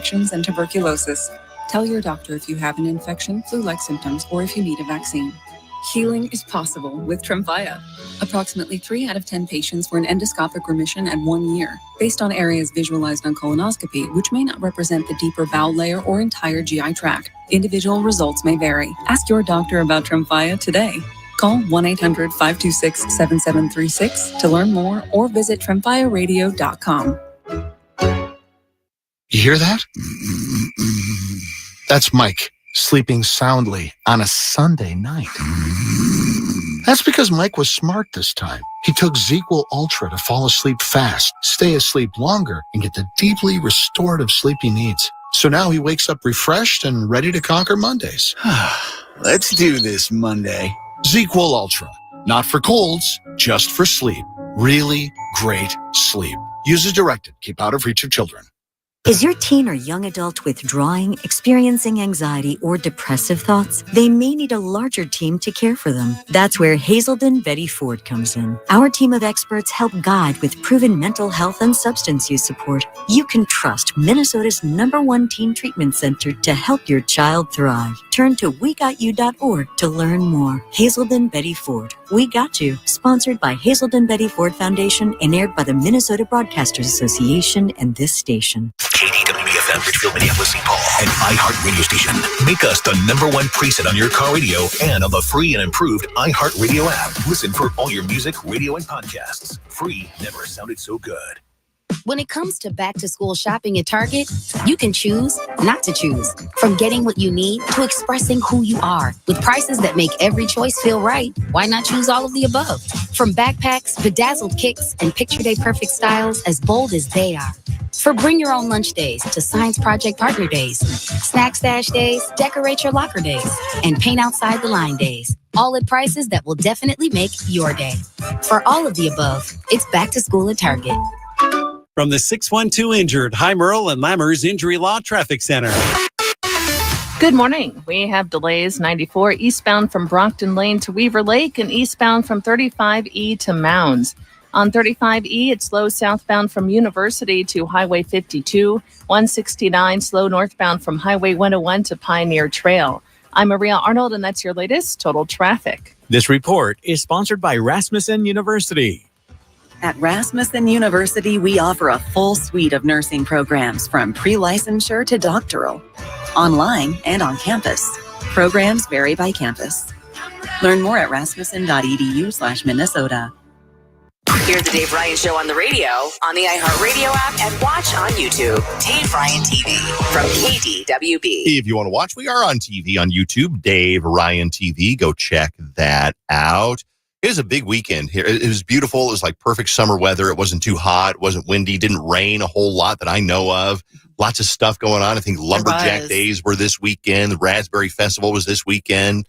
infections, and tuberculosis. Tell your doctor if you have an infection, flu-like symptoms, or if you need a vaccine. Healing is possible with Tremfya. Approximately 3 out of 10 patients were in endoscopic remission at 1 year, based on areas visualized on colonoscopy, which may not represent the deeper bowel layer or entire GI tract. Individual results may vary. Ask your doctor about Tremfya today. Call 1-800-526-7736 to learn more or visit TremfyaRadio.com. You hear that? That's Mike sleeping soundly on a Sunday night. That's because Mike was smart this time. He took ZQL Ultra to fall asleep fast, stay asleep longer, and get the deeply restorative sleep he needs. So now he wakes up refreshed and ready to conquer Mondays. Let's do this Monday. ZQL Ultra. Not for colds, just for sleep. Really great sleep. Use as directed. Keep out of reach of children. Is your teen or young adult withdrawing, experiencing anxiety, or depressive thoughts? They may need a larger team to care for them. That's where Hazelden Betty Ford comes in. Our team of experts help guide with proven mental health and substance use support. You can trust Minnesota's #1 teen treatment center to help your child thrive. Turn to wegotyou.org to learn more. Hazelden Betty Ford. We Got You. Sponsored by Hazelden Betty Ford Foundation and aired by the Minnesota Broadcasters Association and this station. KDWB FM, Richfield, Minneapolis, St. Paul, an iHeartRadio station. Make us the #1 preset on your car radio and on the free and improved iHeartRadio app. Listen for all your music, radio, and podcasts. Free never sounded so good. When it comes to back-to-school shopping at Target, you can choose not to choose. From getting what you need to expressing who you are. With prices that make every choice feel right, why not choose all of the above? From backpacks, bedazzled kicks, and picture day perfect styles as bold as they are. For bring your own lunch days to science project partner days, snack stash days, decorate your locker days, and paint outside the line days. All at prices that will definitely make your day. For all of the above, it's back to school at Target. From the 612 Injured, High Merle and Lammers Injury Law Traffic Center. Good morning. We have delays 94 eastbound from Brockton Lane to Weaver Lake and eastbound from 35E to Mounds. On 35E, it's slow southbound from University to Highway 52, 169 slow northbound from Highway 101 to Pioneer Trail. I'm Maria Arnold, and that's your latest total traffic. This report is sponsored by Rasmussen University. At Rasmussen University, we offer a full suite of nursing programs from pre-licensure to doctoral, online and on campus. Programs vary by campus. Learn more at rasmussen.edu/Minnesota. Hear the Dave Ryan Show on the radio, on the iHeartRadio app, and watch on YouTube. Dave Ryan TV from KDWB. If you want to watch, we are on TV on YouTube, Dave Ryan TV. Go check that out. It was a big weekend here. It was beautiful. It was like perfect summer weather. It wasn't too hot. It wasn't windy. Didn't rain a whole lot that I know of. Lots of stuff going on. I think Lumberjack Days were this weekend. The Raspberry Festival was this weekend.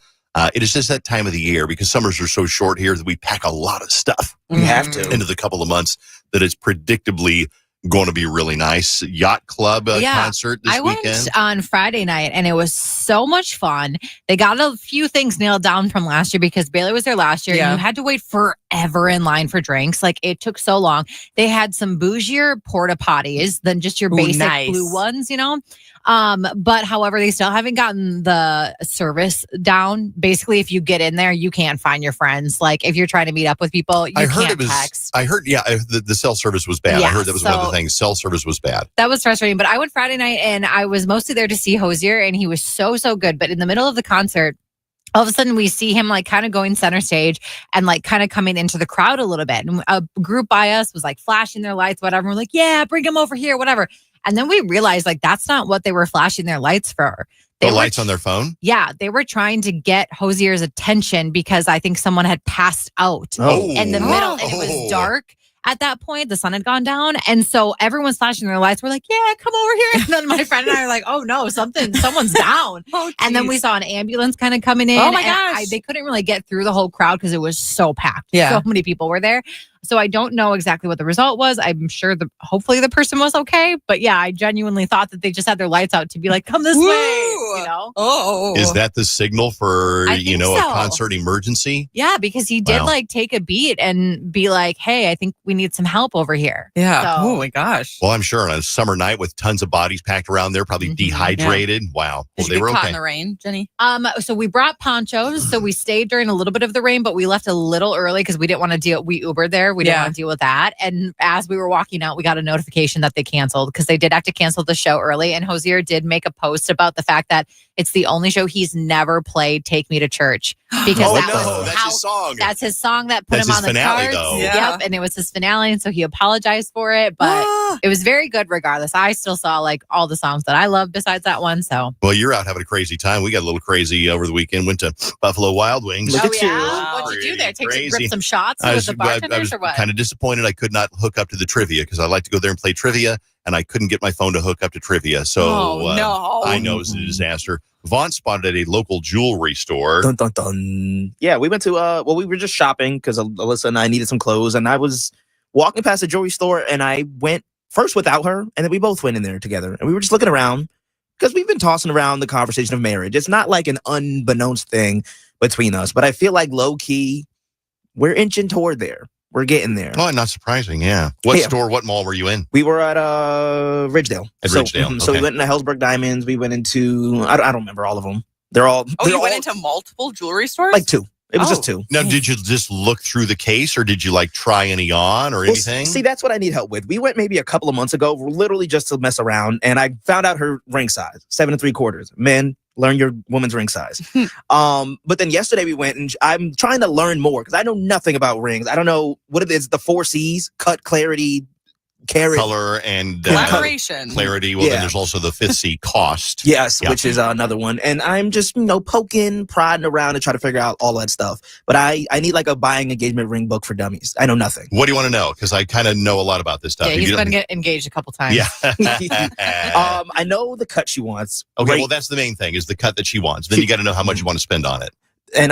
It is just that time of the year because summers are so short here that we pack a lot of stuff. We have to. Into the couple of months that it's predictably going to be really nice. Yacht Club concert this weekend. I went on Friday night, and it was so much fun. They got a few things nailed down from last year because Bailey was there last year. Yeah. And you had to wait forever in line for drinks. Like, it took so long. They had some bougier porta potties than just your basic blue ones, you know? But however, they still haven't gotten the service down. Basically, if you get in there, you can't find your friends. Like, if you're trying to meet up with people, you can't text. I heard, the cell service was bad. I heard that was one of the things. Cell service was bad. That was frustrating. But I went Friday night, and I was mostly there to see Hosier, and he was so good. But in the middle of the concert, all of a sudden we see him like kind of going center stage and like kind of coming into the crowd a little bit. And a group by us was like flashing their lights, whatever. We're like, yeah, bring him over here, whatever. And then we realized like that's not what they were flashing their lights for. The lights on their phone? Yeah, they were trying to get Hosier's attention because I think someone had passed out in the middle, and it was dark. At that point, the sun had gone down. And so everyone's flashing their lights. We're like, yeah, come over here. And then my friend and I are like, oh no, someone's down. And then we saw an ambulance kind of coming in. Oh my gosh. They couldn't really get through the whole crowd because it was so packed. Yeah. So many people were there. So I don't know exactly what the result was. I'm sure hopefully the person was okay. But yeah, I genuinely thought that they just had their lights out to be like, come this way, you know? Oh. Is that the signal for, I think so. a concert emergency? Yeah, because he did like take a beat and be like, hey, I think we need some help over here. Yeah. So, oh my gosh. Well, I'm sure on a summer night with tons of bodies packed around there, probably dehydrated. Yeah. Wow. Well, Did you get caught in the rain, Jenny? So we brought ponchos. So we stayed during a little bit of the rain, but we left a little early because we didn't want to deal. We Ubered there. We didn't want to deal with that. And as we were walking out, we got a notification that they canceled because they did have to cancel the show early. And Hosier did make a post about the fact that it's the only show he's never played, "Take Me to Church," because that's his song. That's his song that put him on the finale, charts. Though. Yeah. Yep, and it was his finale, and so he apologized for it. But it was very good, regardless. I still saw like all the songs that I love besides that one. So, well, you're out having a crazy time. We got a little crazy over the weekend. Went to Buffalo Wild Wings. Look at you! What'd you do there? Rip some shots with the bartenders, I was or what? Kind of disappointed I could not hook up to the trivia because I like to go there and play trivia, and I couldn't get my phone to hook up to trivia. So I know it's a disaster. Vont spotted at a local jewelry store. Dun, dun, dun. Yeah, we went to, we were just shopping because Alyssa and I needed some clothes. And I was walking past the jewelry store and I went first without her. And then we both went in there together. And we were just looking around because we've been tossing around the conversation of marriage. It's not like an unbeknownst thing between us. But I feel like low key, we're inching toward there. We're getting there. Oh, not surprising. Yeah. What store, what mall were you in? We were at Ridgedale. Ridgedale. Okay. So we went into Hellsberg Diamonds. We went into, I don't remember all of them. They're all. Oh, you went into multiple jewelry stores? Like two. It was just two. Now, did you just look through the case or did you like try any on or anything? See, that's what I need help with. We went maybe a couple of months ago, literally just to mess around. And I found out her ring size, 7 3/4. Men, learn your woman's ring size. But then yesterday we went and I'm trying to learn more because I know nothing about rings. I don't know what it is. The 4 C's, cut, clarity, carat, color, and collaboration, clarity. Well, then there's also the 5th C, cost. Yes, which is another one. And I'm just poking, prodding around and trying to figure out all that stuff. But I need like a buying engagement ring book for dummies. I know nothing. What do you want to know? Because I kind of know a lot about this stuff. Yeah, he's been engaged a couple times. Yeah. I know the cut she wants. Okay, well, that's the main thing is the cut that she wants. Then you got to know how much you want to spend on it. And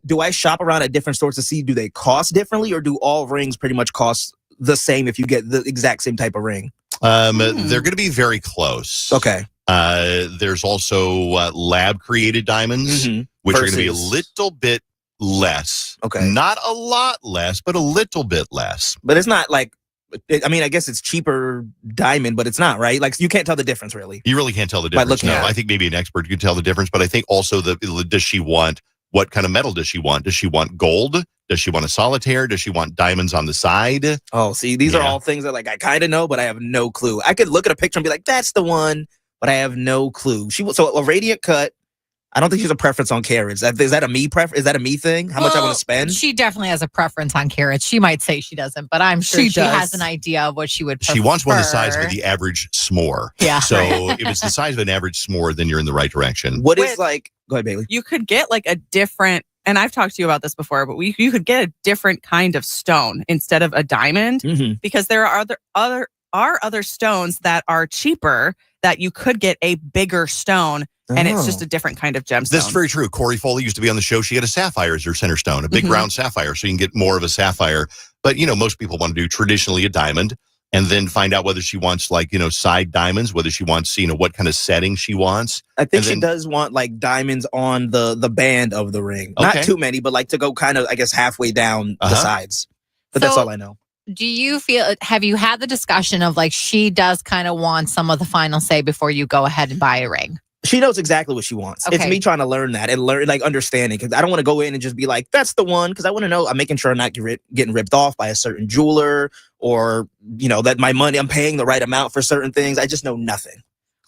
do I shop around at different stores to see, do they cost differently or do all rings pretty much cost the same if you get the exact same type of ring? They're going to be very close. Okay. There's also lab created diamonds, which are going to be a little bit less. Okay. Not a lot less, but a little bit less. But it's not like, I guess it's cheaper diamond, but it's not, right? Like you can't tell the difference really. You really can't tell the difference. No, I think maybe an expert could tell the difference, but I think also does she want, what kind of metal does she want? Does she want gold? Does she want a solitaire? Does she want diamonds on the side? Oh, see, these are all things that like I kind of know, but I have no clue. I could look at a picture and be like, that's the one, but I have no clue. So a radiant cut. I don't think she's a preference on carats. Is that a me preference? Is that a me thing? How much I want to spend? She definitely has a preference on carats. She might say she doesn't, but I'm sure she has an idea of what she would prefer. She wants one the size of the average s'more. Yeah. So if it's the size of an average s'more, then you're in the right direction. What is like? Go ahead, Bailey. You could get like a different, and I've talked to you about this before, but you could get a different kind of stone instead of a diamond because there are other stones that are cheaper that you could get a bigger stone. And it's just a different kind of gemstone. That's very true. Corey Foley used to be on the show. She had a sapphire as her center stone, a big round sapphire, so you can get more of a sapphire. But, most people want to do traditionally a diamond and then find out whether she wants side diamonds, whether she wants, what kind of setting she wants. I think she does want like diamonds on the band of the ring. Okay. Not too many, but like to go kind of, I guess, halfway down the sides. But that's all I know. Do you have you had the discussion of like she does kind of want some of the final say before you go ahead and buy a ring? She knows exactly what she wants. Okay. It's me trying to learn that and understanding because I don't want to go in and just be like, that's the one. Because I want to know, I'm making sure I'm not getting ripped off by a certain jeweler or, that my money, I'm paying the right amount for certain things. I just know nothing.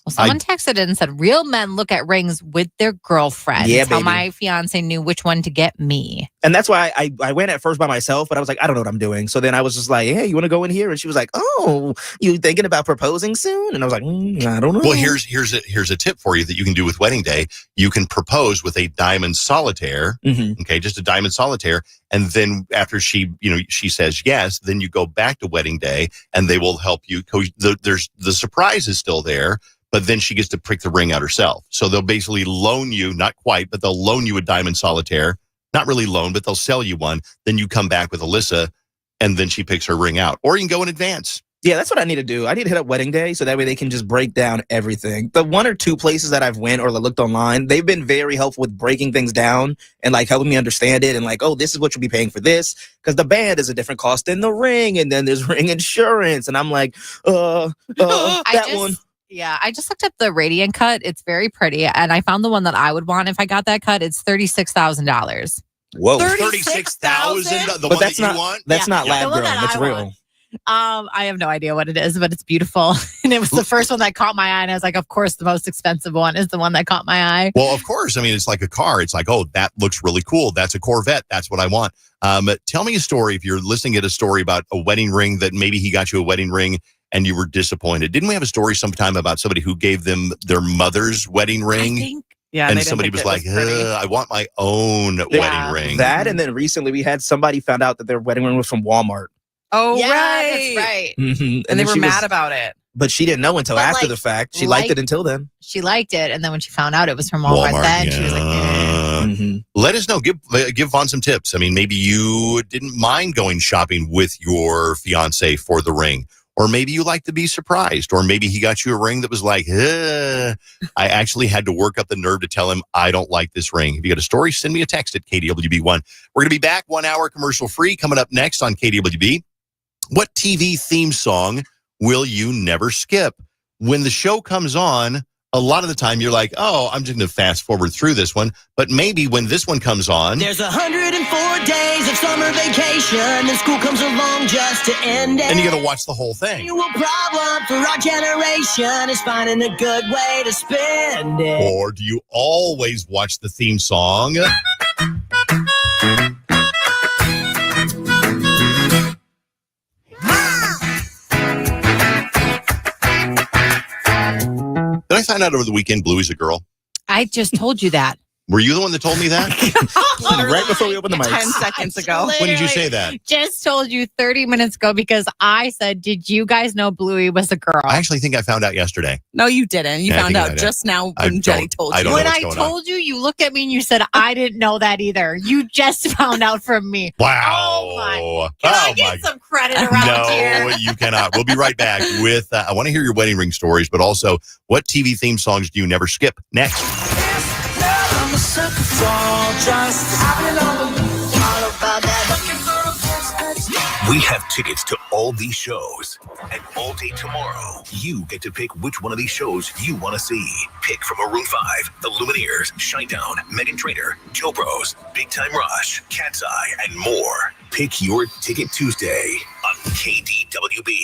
Well, someone texted in and said, real men look at rings with their girlfriends. Yeah, how my fiance knew which one to get me. And that's why I went at first by myself, but I was like, I don't know what I'm doing. So then I was just like, hey, you want to go in here? And she was like, oh, you thinking about proposing soon? And I was like, I don't know. Well, here's a tip for you that you can do with wedding day. You can propose with a diamond solitaire. Okay, just a diamond solitaire. And then after she says yes, then you go back to wedding day and they will help you. The surprise is still there. But then she gets to pick the ring out herself. So they'll basically loan you, not quite, but they'll loan you a diamond solitaire. Not really loan, but they'll sell you one. Then you come back with Alyssa and then she picks her ring out. Or you can go in advance. Yeah, that's what I need to do. I need to hit up wedding day so that way they can just break down everything. The 1 or 2 places that I've went or looked online, they've been very helpful with breaking things down and like helping me understand it and like, oh, this is what you'll be paying for this because the band is a different cost than the ring, and then there's ring insurance, and I'm like, that one. Yeah, I just looked up the radiant cut. It's very pretty, and I found the one that I would want if I got that cut. It's $36,000. Whoa, $36,000. But that's not lab grown. That's real. I have no idea what it is, but it's beautiful. And it was the first one that caught my eye. And I was like, of course, the most expensive one is the one that caught my eye. Well, of course. I mean, it's like a car. It's like, oh, that looks really cool. That's a Corvette. That's what I want. Tell me a story. If you're listening to a story about a wedding ring that maybe he got you a wedding ring and you were disappointed. Didn't we have a story sometime about somebody who gave them their mother's wedding ring? Yeah, and somebody was like, I want my own wedding ring. That, and then recently we had somebody found out that their wedding ring was from Walmart. Oh, yeah, right. That's right. Mm-hmm. And they were mad about it. But she didn't know until after the fact. She liked it until then. She liked it. And then when she found out it was from Walmart, then she was like, Let us know. Give Vaughn some tips. I mean, maybe you didn't mind going shopping with your fiance for the ring. Or maybe you like to be surprised. Or maybe he got you a ring that was like, I actually had to work up the nerve to tell him I don't like this ring. If you got a story, send me a text at KDWB1. We're going to be back 1 hour commercial free coming up next on KDWB. What TV theme song will you never skip? When the show comes on, a lot of the time you're like, oh, I'm just going to fast forward through this one. But maybe when this one comes on. There's 104 days of summer vacation and school comes along just to end it. And you got to watch the whole thing. Annual problem for our generation is finding a good way to spend it. Or do you always watch the theme song? Did I find out over the weekend Bluey's a girl? I just told you that. Were you the one that told me that? Right before we opened the mic. 10 seconds ago. When did you say that? Just told you 30 minutes ago because I said, did you guys know Bluey was a girl? I actually think I found out yesterday. No, you didn't. You found out just now when Jenny told you. When I told you, you looked at me and you said, I didn't know that either. You just found out from me. Wow. Oh my. Can I get some credit around here? No, you cannot. We'll be right back with, I want to hear your wedding ring stories, but also what TV theme songs do you never skip? Next. I'm a sucker for just having all about that. We have tickets to all these shows. And all day tomorrow, you get to pick which one of these shows you want to see. Pick from Maroon 5, The Lumineers, Shinedown, Meghan Trainor, Joe Bros, Big Time Rush, Cat's Eye, and more. Pick your ticket Tuesday on KDWB.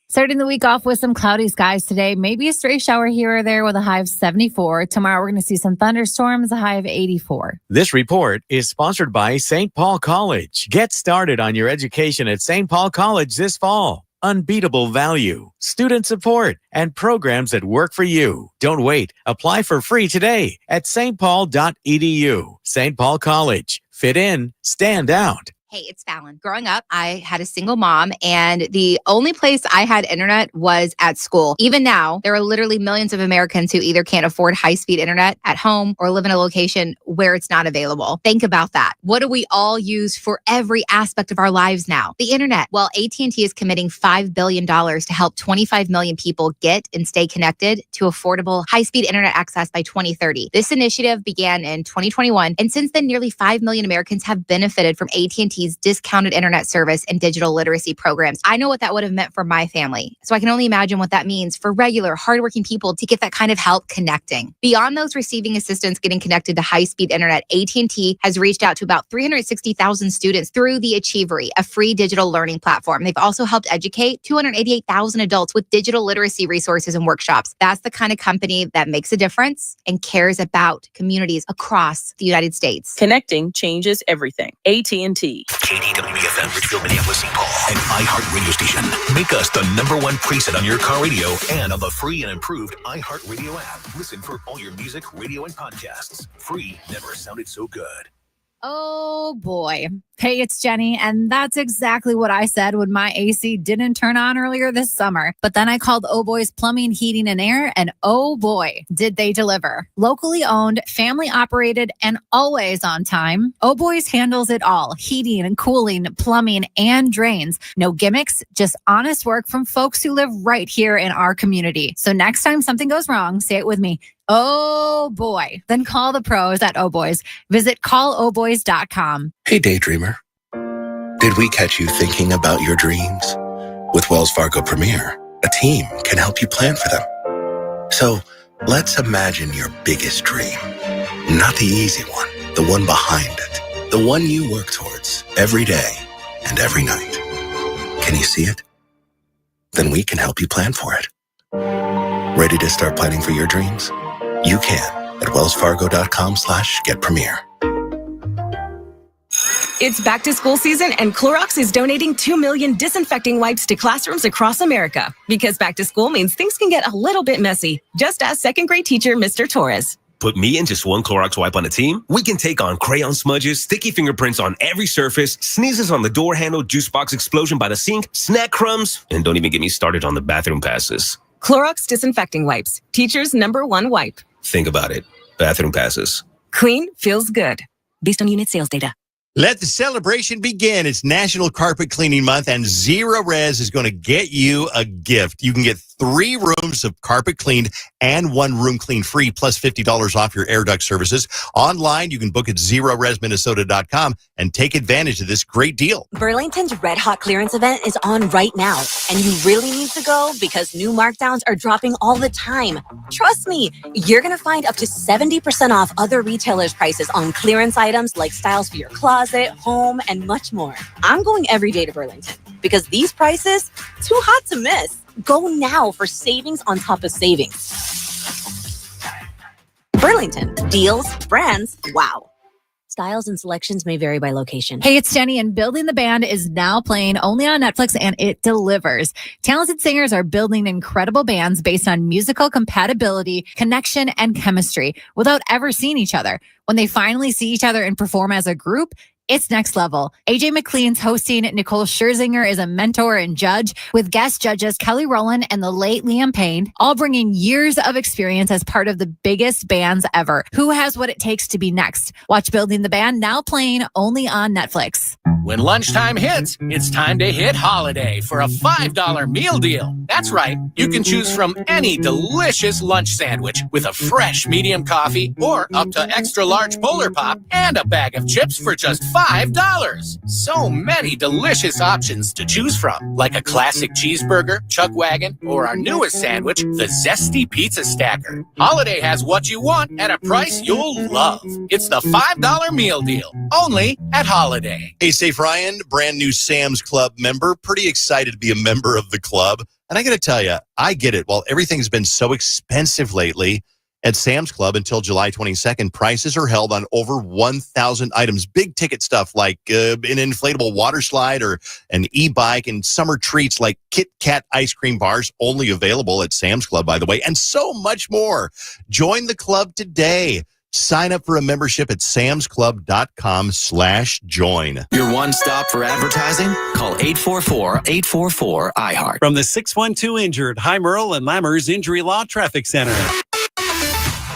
Starting the week off with some cloudy skies today. Maybe a stray shower here or there with a high of 74. Tomorrow we're going to see some thunderstorms, a high of 84. This report is sponsored by St. Paul College. Get started on your education at St. Paul College this fall. Unbeatable value, student support, and programs that work for you. Don't wait. Apply for free today at stpaul.edu. St. Paul College. Fit in, stand out. Hey, it's Fallon. Growing up, I had a single mom, and the only place I had internet was at school. Even now, there are literally millions of Americans who either can't afford high-speed internet at home or live in a location where it's not available. Think about that. What do we all use for every aspect of our lives now? The internet. Well, AT&T is committing $5 billion to help 25 million people get and stay connected to affordable high-speed internet access by 2030. This initiative began in 2021, and since then, nearly 5 million Americans have benefited from AT&T's discounted internet service and digital literacy programs. I know what that would have meant for my family, so I can only imagine what that means for regular, hardworking people to get that kind of help connecting. Beyond those receiving assistance getting connected to high-speed internet, AT&T has reached out to about 360,000 students through the Achievery, a free digital learning platform. They've also helped educate 288,000 adults with digital literacy resources and workshops. That's the kind of company that makes a difference and cares about communities across the United States. Connecting changes everything. AT&T. KDWB-FM, Richfield, Minneapolis, St. Paul, an iHeartRadio station. Make us the #1 preset on your car radio and on the free and improved iHeartRadio app. Listen for all your music, radio, and podcasts. Free never sounded so good. Oh boy. Hey, it's Jenny, and that's exactly what I said when my AC didn't turn on earlier this summer. But then I called Oh Boy's Plumbing, Heating, and Air, and oh boy, did they deliver. Locally owned, family operated, and always on time, Oh Boy's handles it all. Heating and cooling, plumbing, and drains. No gimmicks, just honest work from folks who live right here in our community. So next time something goes wrong, say it with me. Oh boy. Then call the pros at Oh Boys. Visit callohboys.com. Hey, daydreamer. Did we catch you thinking about your dreams? With Wells Fargo Premier, a team can help you plan for them. So let's imagine your biggest dream. Not the easy one, the one behind it. The one you work towards every day and every night. Can you see it? Then we can help you plan for it. Ready to start planning for your dreams? You can at wellsfargo.com/getpremier. It's back to school season, and Clorox is donating 2 million disinfecting wipes to classrooms across America. Because back to school means things can get a little bit messy. Just ask second grade teacher Mr. Torres. Put me and just one Clorox wipe on a team, we can take on crayon smudges, sticky fingerprints on every surface, sneezes on the door handle, juice box explosion by the sink, snack crumbs, and don't even get me started on the bathroom passes. Clorox disinfecting wipes, teacher's #1 wipe. Think about it. Bathroom passes. Clean feels good. Based on unit sales data. Let the celebration begin. It's National Carpet Cleaning Month, and Zero Res is going to get you a gift. You can get 3 rooms of carpet cleaned and 1 room cleaned free, plus $50 off your air duct services. Online, you can book at zeroresminnesota.com and take advantage of this great deal. Burlington's Red Hot Clearance event is on right now, and you really need to go because new markdowns are dropping all the time. Trust me, you're going to find up to 70% off other retailers' prices on clearance items like styles for your closet, home, and much more. I'm going every day to Burlington because these prices, too hot to miss. Go now for savings on top of savings. Burlington. Deals, brands, wow. Styles and selections may vary by location. Hey, it's Jenny, and Building the Band is now playing only on Netflix, and it delivers. Talented singers are building incredible bands based on musical compatibility, connection, and chemistry without ever seeing each other. When they finally see each other and perform as a group, it's next level. AJ McLean's hosting. Nicole Scherzinger is a mentor and judge, with guest judges Kelly Rowland and the late Liam Payne, all bringing years of experience as part of the biggest bands ever. Who has what it takes to be next? Watch Building the Band, now playing only on Netflix. When lunchtime hits, it's time to hit Holiday for a $5 meal deal. That's right. You can choose from any delicious lunch sandwich with a fresh medium coffee or up to extra large Polar Pop and a bag of chips for just $5. So many delicious options to choose from, like a classic cheeseburger, chuck wagon, or our newest sandwich, the Zesty Pizza Stacker. Holiday has what you want at a price you'll love. It's the $5 meal deal, only at Holiday. Hey, Safe Ryan, brand new Sam's Club member. Pretty excited to be a member of the club. And I got to tell you, I get it. While everything's been so expensive lately, at Sam's Club until July 22nd, prices are held on over 1,000 items. Big ticket stuff like an inflatable water slide or an e-bike, and summer treats like Kit Kat ice cream bars, only available at Sam's Club, by the way, and so much more. Join the club today. Sign up for a membership at samsclub.com/join. Your one stop for advertising? Call 844-844-iHeart. From the 612 Injured, High Merle and Lammers Injury Law Traffic Center.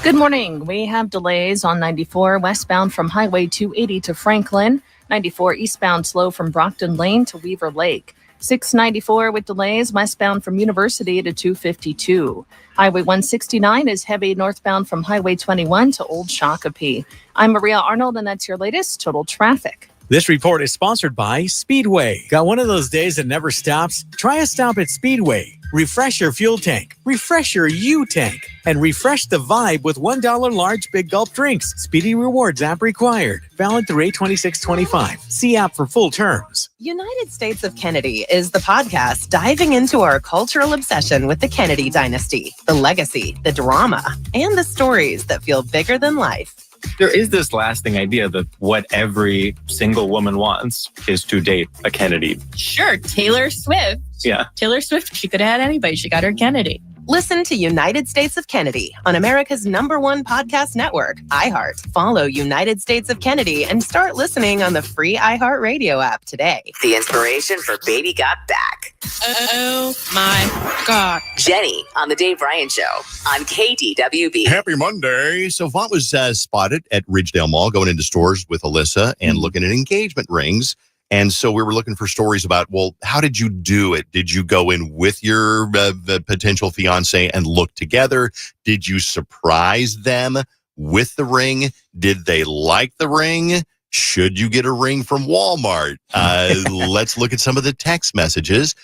Good morning. We have delays on 94 westbound from Highway 280 to Franklin, 94 eastbound slow from Brockton Lane to Weaver Lake, 694 with delays westbound from University to 252. Highway 169 is heavy northbound from Highway 21 to Old Shakopee. I'm Maria Arnold, and that's your latest total traffic. This report is sponsored by Speedway. Got one of those days that never stops? Try a stop at Speedway. Refresh your fuel tank, refresh your U-tank, and refresh the vibe with $1 large Big Gulp drinks. Speedy Rewards app required. Valid through 8/26/25. See app for full terms. United States of Kennedy is the podcast diving into our cultural obsession with the Kennedy dynasty, the legacy, the drama, and the stories that feel bigger than life. There is this lasting idea that what every single woman wants is to date a Kennedy. Sure, Taylor Swift. Yeah. Taylor Swift, she could have had anybody. She got her Kennedy. Listen to United States of Kennedy on America's #1 podcast network, iHeart. Follow United States of Kennedy and start listening on the free iHeartRadio app today. The inspiration for Baby Got Back. Oh my God. Jenny on The Dave Ryan Show on KDWB. Happy Monday. So Vont was spotted at Ridgedale Mall going into stores with Alyssa and looking at engagement rings. And so we were looking for stories about, well, how did you do it? Did you go in with your the potential fiance and look together? Did you surprise them with the ring? Did they like the ring? Should you get a ring from Walmart? Let's look at some of the text messages.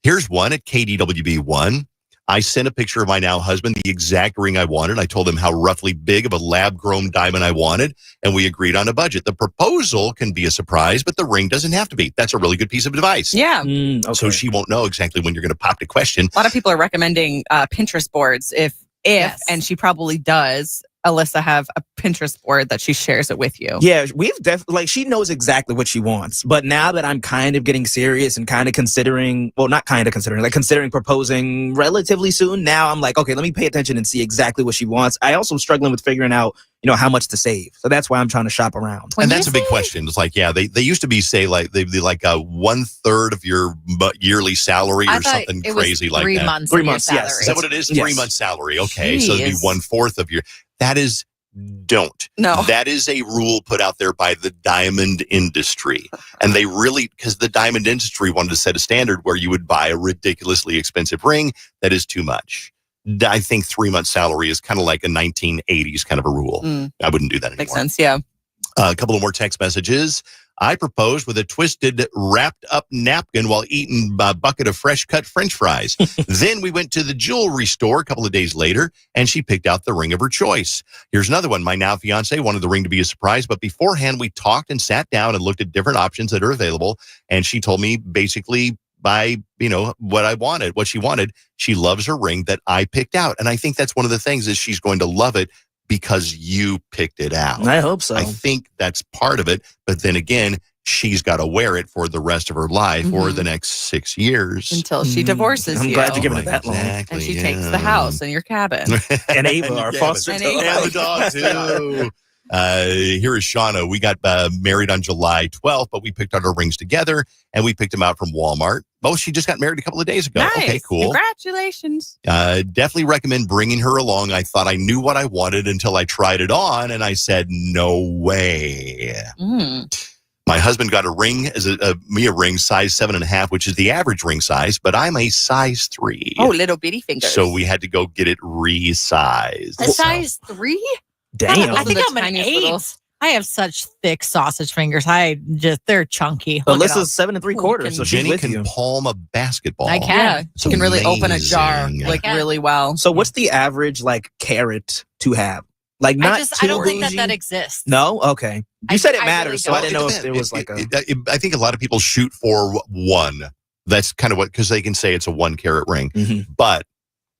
Here's one at KDWB1. I sent a picture of my now husband, the exact ring I wanted. I told him how roughly big of a lab-grown diamond I wanted, and we agreed on a budget. The proposal can be a surprise, but the ring doesn't have to be. That's a really good piece of advice. Yeah. Okay. So she won't know exactly when you're going to pop the question. A lot of people are recommending Pinterest boards if and she probably does, Alyssa, have a Pinterest board that she shares it with you. Yeah, we've definitely, like, she knows exactly what she wants. But now that I'm kind of getting serious and kind of considering, well, not kind of considering, like considering proposing relatively soon, now I'm like, okay, let me pay attention and see exactly what she wants. I also am struggling with figuring out, you know, how much to save. So that's why I'm trying to shop around. And that's a big question. It's like, yeah, they used to be, say, like, they'd be like 1/3 of your yearly salary or something crazy like that. 3 months. 3 months, Is yes. that what it is? Yes. 3 months salary. Okay. So it'd be 1/4 of your, that is, don't. No. That is a rule put out there by the diamond industry. And they really, because the diamond industry wanted to set a standard where you would buy a ridiculously expensive ring. That is too much. I think 3 months salary is kind of like a 1980s kind of a rule. I wouldn't do that anymore. Makes sense, yeah. A couple of more text messages. I proposed with a twisted, wrapped up napkin while eating a bucket of fresh cut French fries. Then we went to the jewelry store a couple of days later, and she picked out the ring of her choice. Here's another one. My now fiance wanted the ring to be a surprise, but beforehand we talked and sat down and looked at different options that are available. And she told me basically by, you know, what she wanted. She loves her ring that I picked out. And I think that's one of the things is she's going to love it because you picked it out. I hope so. I think that's part of it. But then again, she's got to wear it for the rest of her life or the next 6 years. Until she divorces I'm you. glad you're giving it that long. Exactly, And she takes the house and your cabin. And Ava, our foster And dog. Ava. And the dog, too. Here is Shauna. We got married on July 12th, but we picked out our rings together, and we picked them out from Walmart. Oh, she just got married a couple of days ago. Nice. Okay, cool. Congratulations. Definitely recommend bringing her along. I thought I knew what I wanted until I tried it on, and I said, no way. My husband got a ring, a ring size 7.5, which is the average ring size, but I'm a size 3. Oh, little bitty fingers. So we had to go get it resized. A size 3? Damn. I think I'm an 8. I have such thick sausage fingers. They're chunky. Look it up. Alyssa's 7 3/4, so she's Jenny with can you. palm a basketball. I can. Yeah, It's you can really open a jar amazing. like really well. So what's the average like carat to have? Like not I don't think bougie? that exists. No? Okay. You said it I matters, really so I don't. didn't know It if there was like a I think a lot of people shoot for 1. That's kind of what, because they can say it's a 1 carat ring. But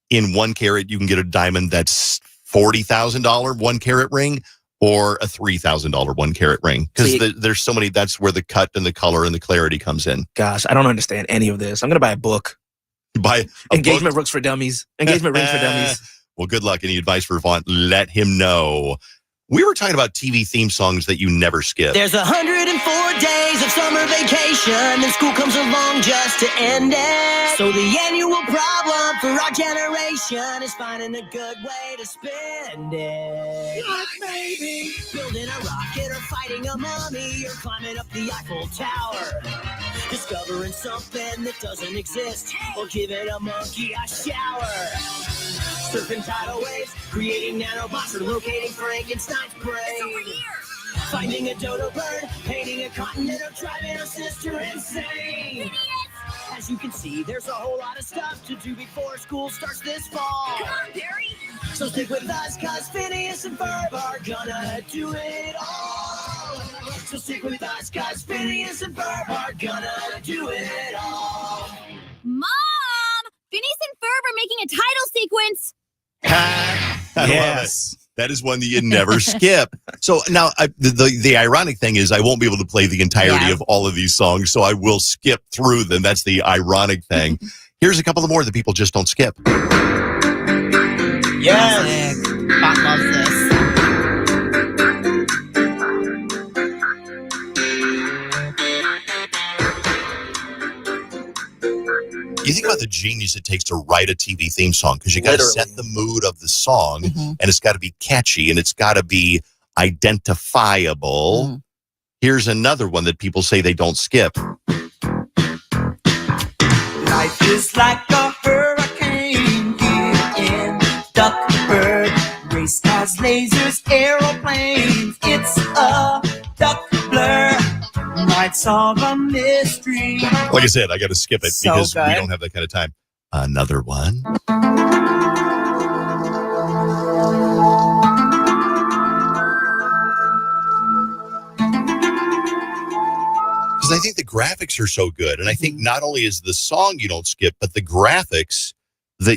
in 1 carat, you can get a diamond that's $40,000 1 carat ring or a $3,000 1 carat ring. Because there's so many, that's where the cut and the color and the clarity comes in. Gosh, I don't understand any of this. I'm going to buy a book. Buy a Engagement book. rings for dummies. Engagement rings for dummies. Well, good luck. Any advice for Vont? Let him know. We were talking about TV theme songs that you never skip. There's 104 days of summer vacation, and school comes along just to end it. So the annual problem for our generation is finding a good way to spend it. Like maybe building a rocket or fighting a mummy or climbing up the Eiffel Tower. Discovering something that doesn't exist or giving a monkey a shower. Surfing tidal waves, creating nanobots, or locating Frankenstein's brain. Finding a dodo bird, painting a continent, or driving our sister insane. As you can see, there's a whole lot of stuff to do before school starts this fall. Come on, Barry! So stick with us, cause Phineas and Ferb are gonna do it all. So stick with us, cause Phineas and Ferb are gonna do it all. Mom! Phineas and Ferb are making a title sequence. I love it. That is one that you never skip. So now the ironic thing is I won't be able to play the entirety of all of these songs, so I will skip through them. That's the ironic thing. Here's a couple of more that people just don't skip. Yes. Bot loves this. You think about the genius it takes to write a TV theme song, because you got to set the mood of the song, and it's got to be catchy, and it's got to be identifiable. Here's another one that people say they don't skip. Life is like a hurricane here in Duckburg. Race cars, lasers, aeroplanes. It's a duck blur. Might solve a mystery. Like I said, I got to skip it because we don't have that kind of time. Another one. Because I think the graphics are so good. And I think not only is the song you don't skip, but the graphics the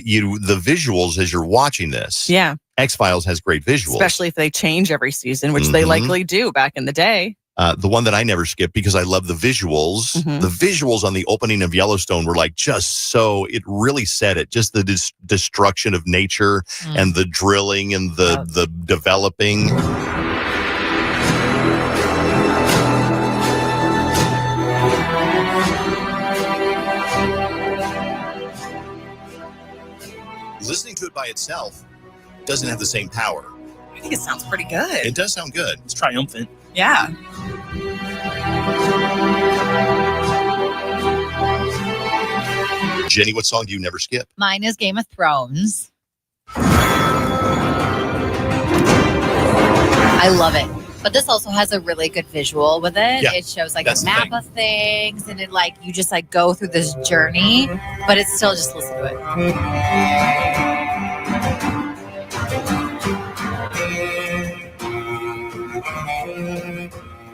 visuals as you're watching this. Yeah. X-Files has great visuals. Especially if they change every season, which they likely do back in the day. The one that I never skip because I love the visuals. The visuals on the opening of Yellowstone were like just so, it really said it. Just the destruction of nature and the drilling and the developing. Listening to it by itself doesn't have the same power. I think it sounds pretty good. It does sound good. It's triumphant. Yeah. Jenny, what song do you never skip? Mine is Game of Thrones. I love it. But this also has a really good visual with it. Yeah, it shows like that's a the map thing. of things, and it like you just like go through this journey, but it's still just listen to it.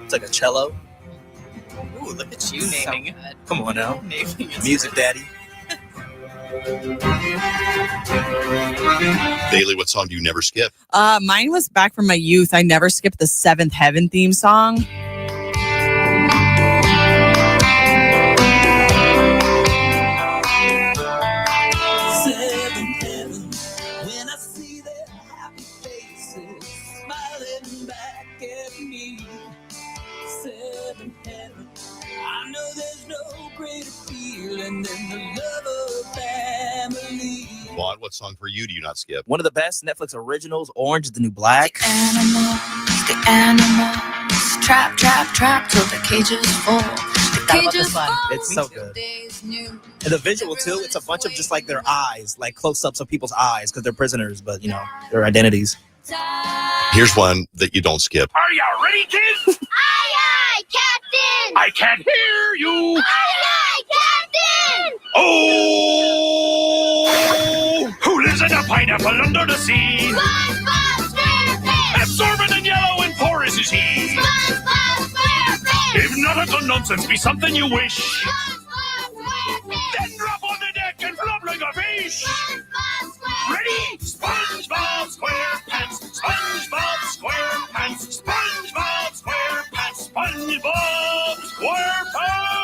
It's like a cello. Ooh, look at you naming. Come on now. Music daddy. Bailey, what song do you never skip? Mine was back from my youth. I never skipped the Seventh Heaven theme song. Seventh heaven, when I see their happy faces smiling back at me. Seventh heaven, I know there's no greater feeling than the love of family. Vaughn, what song for you do you not skip? One of the best Netflix originals, Orange is the New Black. The animals trap, trap, trap till the cages fall. The cages fall. It's so good. And the visual too, it's a bunch of just like their eyes, like close-ups of people's eyes because they're prisoners, but you know, their identities. Here's one that you don't skip. Are you ready, kids? Aye, aye, Captain! I can't hear you. Aye, aye, Captain! Oh! Who lives in a pineapple under the sea? SpongeBob SquarePants! Absorbent and yellow and porous is he. SpongeBob SquarePants! If nautical nonsense be something you wish, SpongeBob SquarePants! then drop on the deck and flop like a fish. SpongeBob SquarePants! Ready? SpongeBob SquarePants, SpongeBob SquarePants, SpongeBob SquarePants, SpongeBob SquarePants.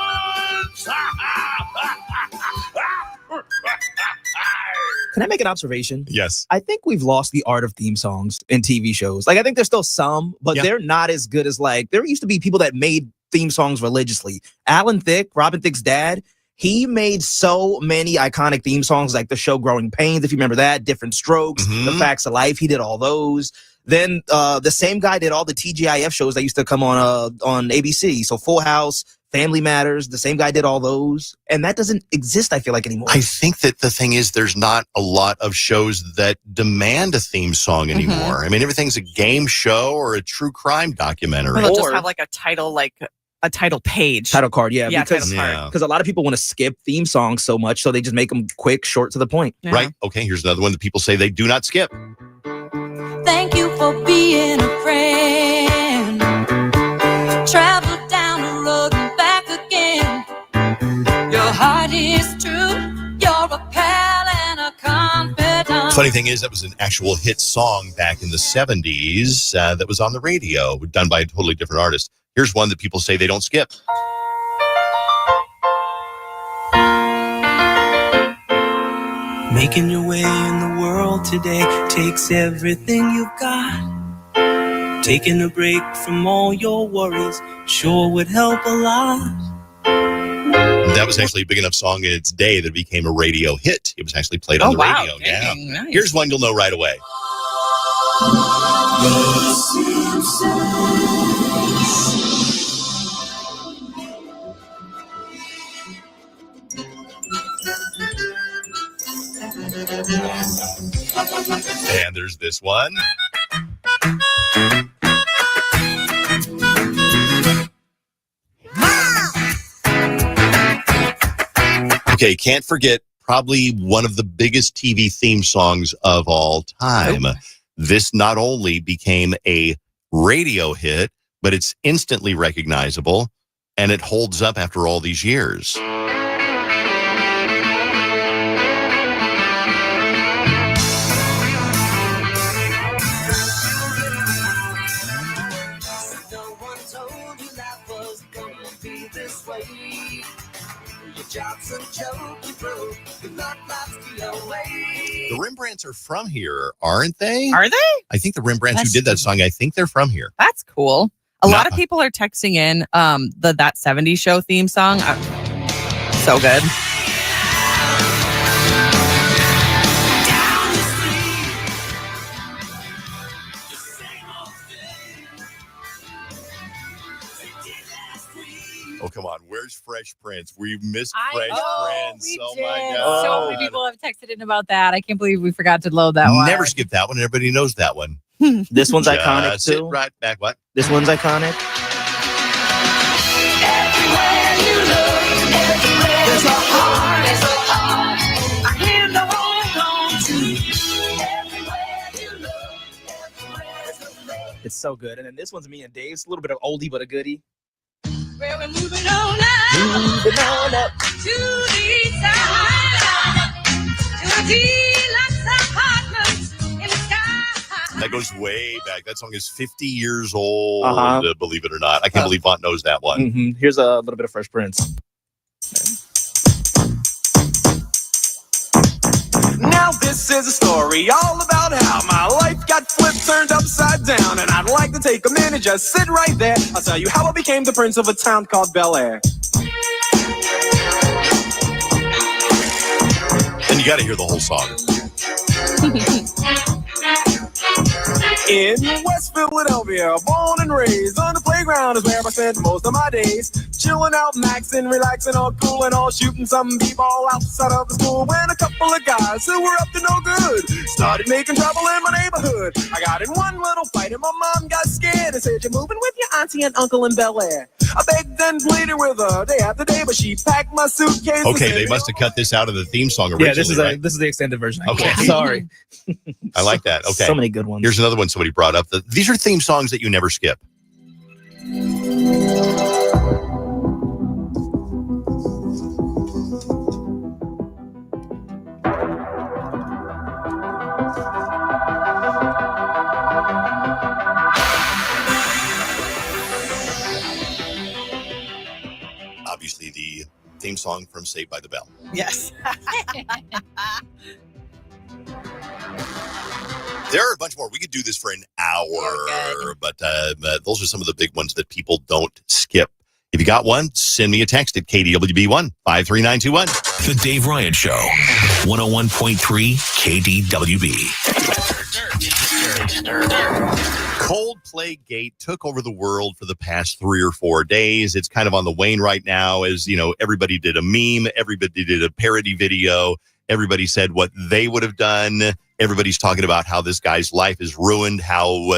Can I make an observation? Yes. I think we've lost the art of theme songs in TV shows. Like, I think there's still some, but they're not as good as like, there used to be people that made theme songs religiously. Alan Thicke, Robin Thicke's dad, he made so many iconic theme songs, like the show Growing Pains, if you remember that, Different Strokes, The Facts of Life. He did all those. Then the same guy did all the TGIF shows that used to come on ABC. So Full House, Family Matters, the same guy did all those. And that doesn't exist, I feel like, anymore. I think that the thing is there's not a lot of shows that demand a theme song anymore. I mean, everything's a game show or a true crime documentary. Or they'll just have like a title page. Title card, yeah. Because a lot of people want to skip theme songs so much, so they just make them quick, short, to the point. Yeah. Right? Okay, here's another one that people say they do not skip. Thank you for being a friend. Travel down the road and back again. Your heart is true. You're a pal and a confidant. Funny thing is, that was an actual hit song back in the 70s that was on the radio, done by a totally different artist. Here's one that people say they don't skip. Making your way in the world world today takes everything you've got. Taking a break from all your worries sure would help a lot. That was actually a big enough song in its day that it became a radio hit. It was actually played on the radio. Dang, Yeah. nice. Here's one you'll know right away. And there's this one. Okay, can't forget probably one of the biggest TV theme songs of all time. This not only became a radio hit, but it's instantly recognizable, and it holds up after all these years. The Rembrandts are from here, aren't they? Are they? I think the Rembrandts who did that song, I think they're from here. That's cool. A lot of people are texting in that 70s show theme song. So good. Oh, come on. Where's Fresh Prince? We missed Fresh Prince. We oh, did. my God. So many people have texted in about that. I can't believe we forgot to load that one. Never skip that one. Everybody knows that one. This one's iconic, Just sit too. right back. What? This one's iconic. There's a heart, there's a heart, a hand to hold on to. Everywhere you look, everywhere there's a love. It's so good. And then this one's me and Dave's. A little bit of oldie but a goodie. Well, we're moving on up, Moving on up. to the east side, to a deluxe apartment in the sky. That goes way back. That song is 50 years old, believe it or not. I can't believe Vont knows that one. Mm-hmm. Here's a little bit of Fresh Prince. Now this is a story all about how my life got flipped, turned upside down, and I'd like to take a minute, just sit right there. I'll tell you how I became the prince of a town called Bel Air. And you got to hear the whole song. In West Philadelphia, born and raised, on the playground is where I spent most of my days. Chilling out, maxing, relaxing, all cool and all, shooting some b-ball outside of the school. When a couple of guys who were up to no good started making trouble in my neighborhood. I got in one little fight and my mom got scared and said, "You're moving with your auntie and uncle in Bel Air." I begged and pleaded with her day after day, but she packed my suitcase. Okay, they must have cut this out of the theme song originally. Yeah, this is the extended version. Okay. Sorry. I like that. Okay. So many good ones. Here's another one somebody brought up. These are theme songs that you never skip. Obviously, the theme song from Saved by the Bell. Yes. There are a bunch more. We could do this for an hour, but those are some of the big ones that people don't skip. If you got one, send me a text at KDWB1 53921. The Dave Ryan Show, 101.3 KDWB. Coldplay Gate took over the world for the past 3 or 4 days. It's kind of on the wane right now, as you know, everybody did a meme, everybody did a parody video, everybody said what they would have done. Everybody's talking about how this guy's life is ruined, how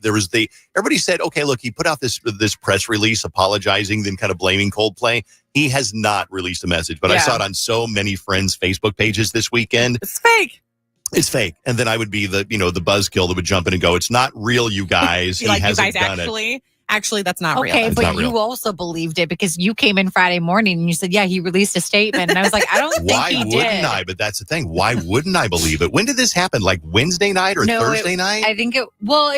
everybody said, okay, look, he put out this press release apologizing, then kind of blaming Coldplay. He has not released a message, but I saw it on so many friends' Facebook pages this weekend. It's fake. It's fake. And then I would be the buzzkill that would jump in and go, it's not real, you guys. He hasn't done it. Actually, that's not real. Okay, That's but not real. you also believed it because you came in Friday morning and you said, yeah, he released a statement. And I was like, I don't think Why he wouldn't did. I? But that's the thing. Why wouldn't I believe it? When did this happen? Like Wednesday night or Thursday night? I think it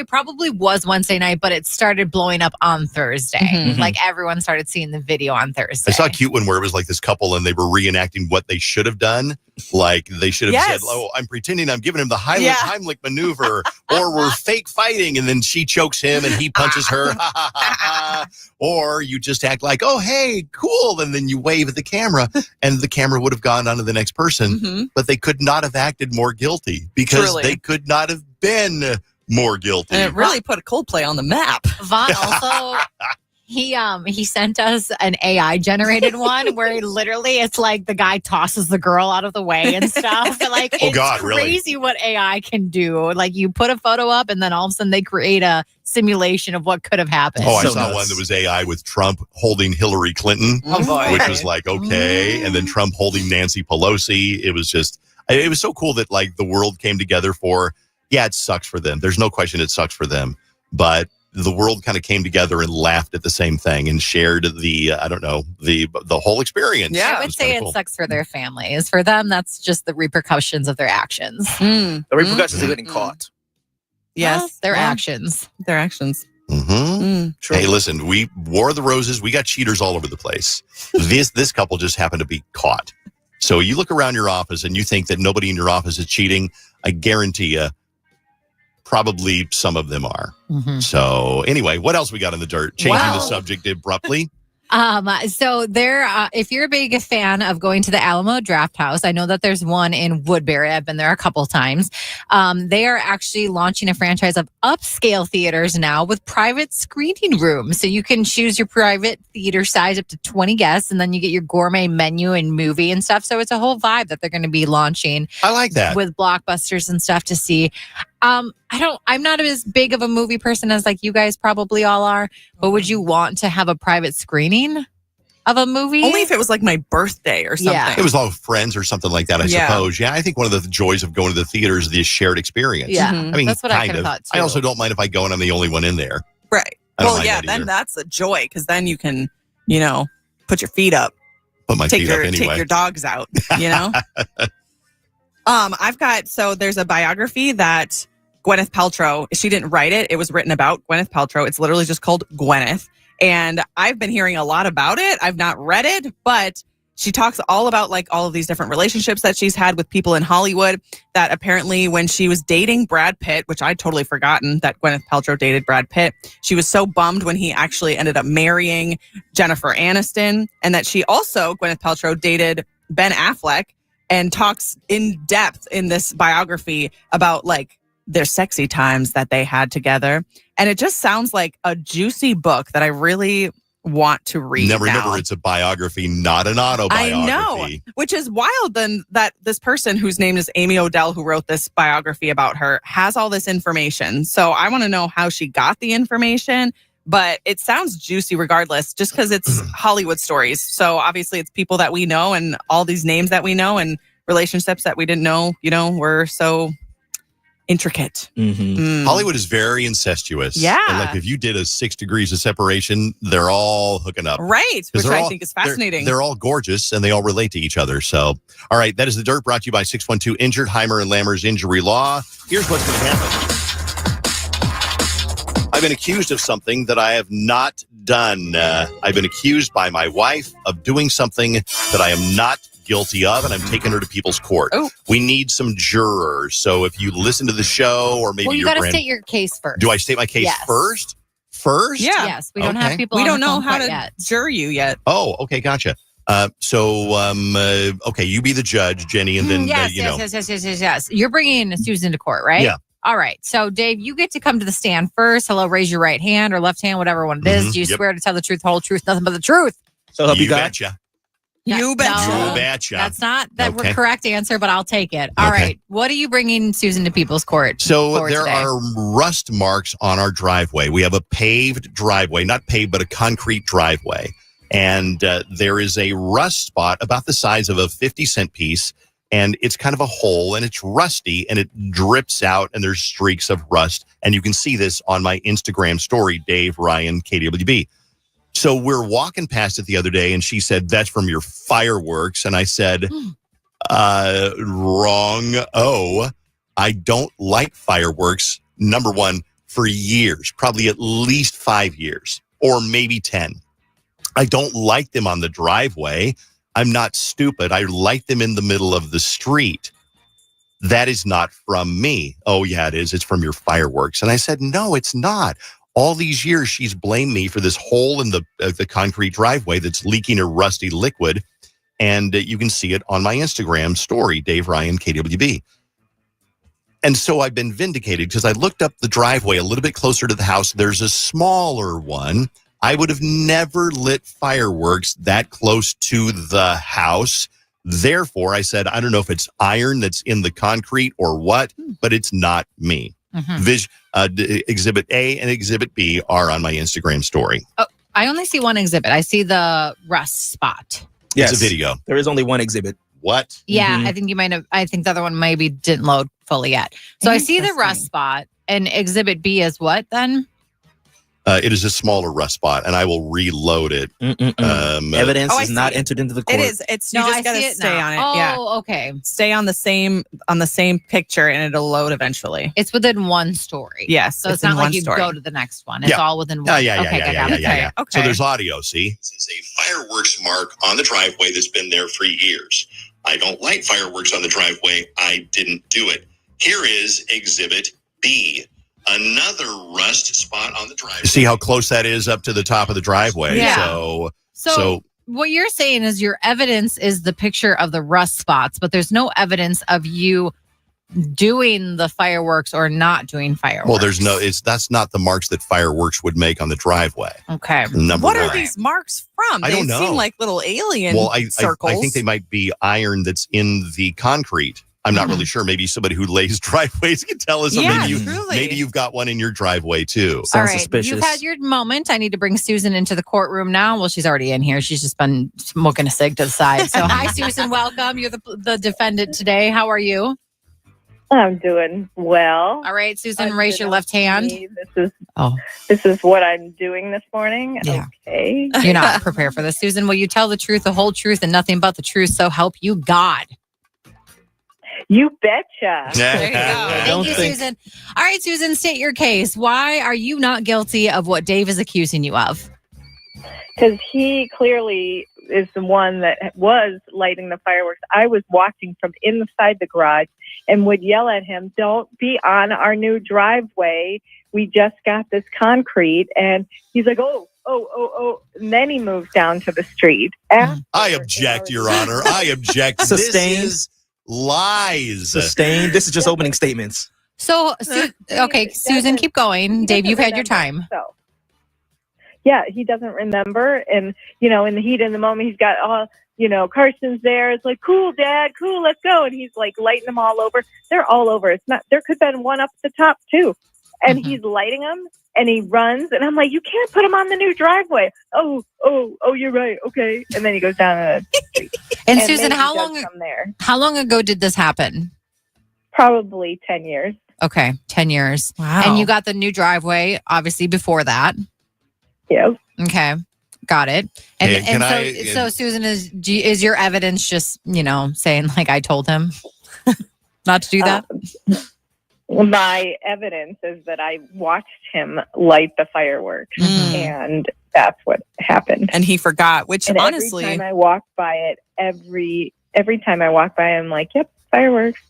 probably was Wednesday night, but it started blowing up on Thursday. Mhm. Like everyone started seeing the video on Thursday. I saw a cute one where it was like this couple and they were reenacting what they should have done. Like they should have said, "Oh, I'm pretending I'm giving him the Heimlich maneuver," or we're fake fighting, and then she chokes him and he punches her. Or you just act like, "Oh, hey, cool," and then you wave at the camera, and the camera would have gone on to the next person. But they could not have acted more guilty because they could not have been more guilty. And it really put Coldplay on the map. Vaughn also. He sent us an AI generated one where literally it's like the guy tosses the girl out of the way and stuff. Like it's crazy what AI can do. Like you put a photo up and then all of a sudden they create a simulation of what could have happened. Oh, I saw one that was AI with Trump holding Hillary Clinton, which was like, okay. And then Trump holding Nancy Pelosi. It was so cool that like the world came together for, it sucks for them. There's no question it sucks for them. But the world kind of came together and laughed at the same thing and shared the whole experience. Yeah, I would say it sucks for their families. For them, that's just the repercussions of their actions. The repercussions of getting caught. Yes, well, their actions. Their actions. True. Hey, listen, we War the Roses. We got cheaters all over the place. This couple just happened to be caught. So you look around your office and you think that nobody in your office is cheating. I guarantee you, probably some of them are. So anyway, what else we got in the dirt? Changing the subject abruptly. So there, if you're a big fan of going to the Alamo Draft House, I know that there's one in Woodbury. I've been there a couple times. They are actually launching a franchise of upscale theaters now with private screening rooms. So you can choose your private theater size up to 20 guests, and then you get your gourmet menu and movie and stuff. So it's a whole vibe that they're going to be launching. I like that. With blockbusters and stuff to see. I'm not as big of a movie person as like you guys probably all are, but would you want to have a private screening of a movie? Only if it was like my birthday or something. Yeah. It was all friends or something like that, I suppose. Yeah, I think one of the joys of going to the theater is the shared experience. Yeah, I mean, that's what I kind of thought too. I also don't mind if I go and I'm the only one in there. Right. Well, yeah, then that's a joy because then you can, put your feet up. Put my feet up anyway. Take your dogs out, there's a biography that Gwyneth Paltrow, she didn't write it. It was written about Gwyneth Paltrow. It's literally just called Gwyneth. And I've been hearing a lot about it. I've not read it, but she talks all about like all of these different relationships that she's had with people in Hollywood, that apparently when she was dating Brad Pitt, which I'd totally forgotten that Gwyneth Paltrow dated Brad Pitt, she was so bummed when he actually ended up marrying Jennifer Aniston, and that she also, Gwyneth Paltrow, dated Ben Affleck, and talks in depth in this biography about like their sexy times that they had together. And it just sounds like a juicy book that I really want to read. Now, remember, it's a biography, not an autobiography. I know, which is wild then that this person whose name is Amy Odell, who wrote this biography about her, has all this information. So I want to know how she got the information, but it sounds juicy regardless, just because it's Hollywood stories. So obviously it's people that we know and all these names that we know and relationships that we didn't know, were so intricate. Hollywood is very incestuous. Yeah. And like if you did a 6 degrees of separation, they're all hooking up. Right. Which I think is fascinating. They're all gorgeous and they all relate to each other. So, all right. That is The Dirt, brought to you by 612 Injured, Heimer and Lammer's Injury Law. Here's what's going to happen. I've been accused of something that I have not done. I've been accused by my wife of doing something that I am not guilty of, and I'm taking her to people's court. We need some jurors. So if you listen to the show, or maybe you got to state your case first. Do I state my case first? Yeah. Yes. We don't have people. We don't know how to yet. jure you yet. Oh, okay, gotcha. Okay, you be the judge, Jenny, and then yes. You're bringing Susan to court, right? Yeah. All right. So, Dave, you get to come to the stand first. Hello, raise your right hand or left hand, whatever one it is. Do you swear to tell the truth, the whole truth, nothing but the truth? So help you God. Betcha. You betcha. No, you betcha. That's not the correct answer, but I'll take it. All right. What are you bringing Susan to people's court? So there are rust marks on our driveway. We have a paved driveway, not paved, but a concrete driveway. And there is a rust spot about the size of a 50-cent piece. And it's kind of a hole and it's rusty and it drips out and there's streaks of rust. And you can see this on my Instagram story, Dave Ryan, KDWB. So we're walking past it the other day and she said, "That's from your fireworks." And I said, wrong. Oh, I don't like fireworks. Number one, for years, probably at least 5 years or maybe 10. I don't like them on the driveway. I'm not stupid. I light them in the middle of the street. That is not from me. Oh, yeah, it is. It's from your fireworks. And I said, no, it's not. All these years, she's blamed me for this hole in the concrete driveway that's leaking a rusty liquid. And you can see it on my Instagram story, Dave Ryan, KDWB. And so I've been vindicated because I looked up the driveway a little bit closer to the house. There's a smaller one. I would have never lit fireworks that close to the house. Therefore, I said, I don't know if it's iron that's in the concrete or what, but it's not me. Exhibit A and Exhibit B are on my Instagram story. Oh, I only see one exhibit. I see the rust spot. Yes. It's a video. There is only one exhibit. What? Yeah, I think you might have. I think the other one maybe didn't load fully yet. So I see the rust spot, and Exhibit B is what then? It is a smaller rust spot, and I will reload it. Evidence is not entered into the court. It is. It's you just gotta stay on it. Yeah. Oh, okay. Stay on the same picture, and it'll load eventually. It's within one story. Yes, So it's not like you go to the next one. It's all within one. Yeah. Okay. So there's audio. See, this is a fireworks mark on the driveway that's been there for years. I don't light fireworks on the driveway. I didn't do it. Here is Exhibit B. Another rust spot on the driveway. See how close that is up to the top of the driveway. Yeah. So what you're saying is your evidence is the picture of the rust spots, but there's no evidence of you doing the fireworks or not doing fireworks. Well, that's not the marks that fireworks would make on the driveway. Okay. What are these marks from? I don't know. They seem like little alien circles. I think they might be iron that's in the concrete. I'm not really sure. Maybe somebody who lays driveways can tell us. Yeah, maybe you've got one in your driveway too. All right, you've had your moment. I need to bring Susan into the courtroom now. Well, she's already in here. She's just been smoking a cig to the side. So hi, Susan. Welcome. You're the defendant today. How are you? I'm doing well. All right, Susan, raise your left hand. This is what I'm doing this morning. Yeah. Okay. You're not prepared for this. Susan, will you tell the truth, the whole truth, and nothing but the truth, so help you God? You betcha. There you go. Thank you, Susan. All right, Susan, state your case. Why are you not guilty of what Dave is accusing you of? Because he clearly is the one that was lighting the fireworks. I was watching from inside the garage and would yell at him, "Don't be on our new driveway. We just got this concrete." And he's like, oh. And then he moved down to the street. I object, Your Honor. I object. Sustained. This is lies. Sustained. This is just opening statements. So, okay, Susan, keep going. Dave, you've had your time. So, yeah, he doesn't remember. And, in the heat of the moment, he's got all, Carson's there. It's like, cool, Dad, cool, let's go. And he's like lighting them all over. They're all over. It's not, there could have been one up at the top too. And he's lighting them and he runs. And I'm like, you can't put them on the new driveway. Oh, you're right. Okay. And then he goes down the street. And Susan, how long ago did this happen? Probably 10 years. Okay, 10 years. Wow. And you got the new driveway, obviously, before that. Yep. Okay, got it. So Susan, is your evidence just, saying like I told him not to do that? My evidence is that I watched him light the fireworks, and that's what happened. And he forgot, which and honestly, every time I walk by it, every time I walk by, I'm like, "Yep, fireworks,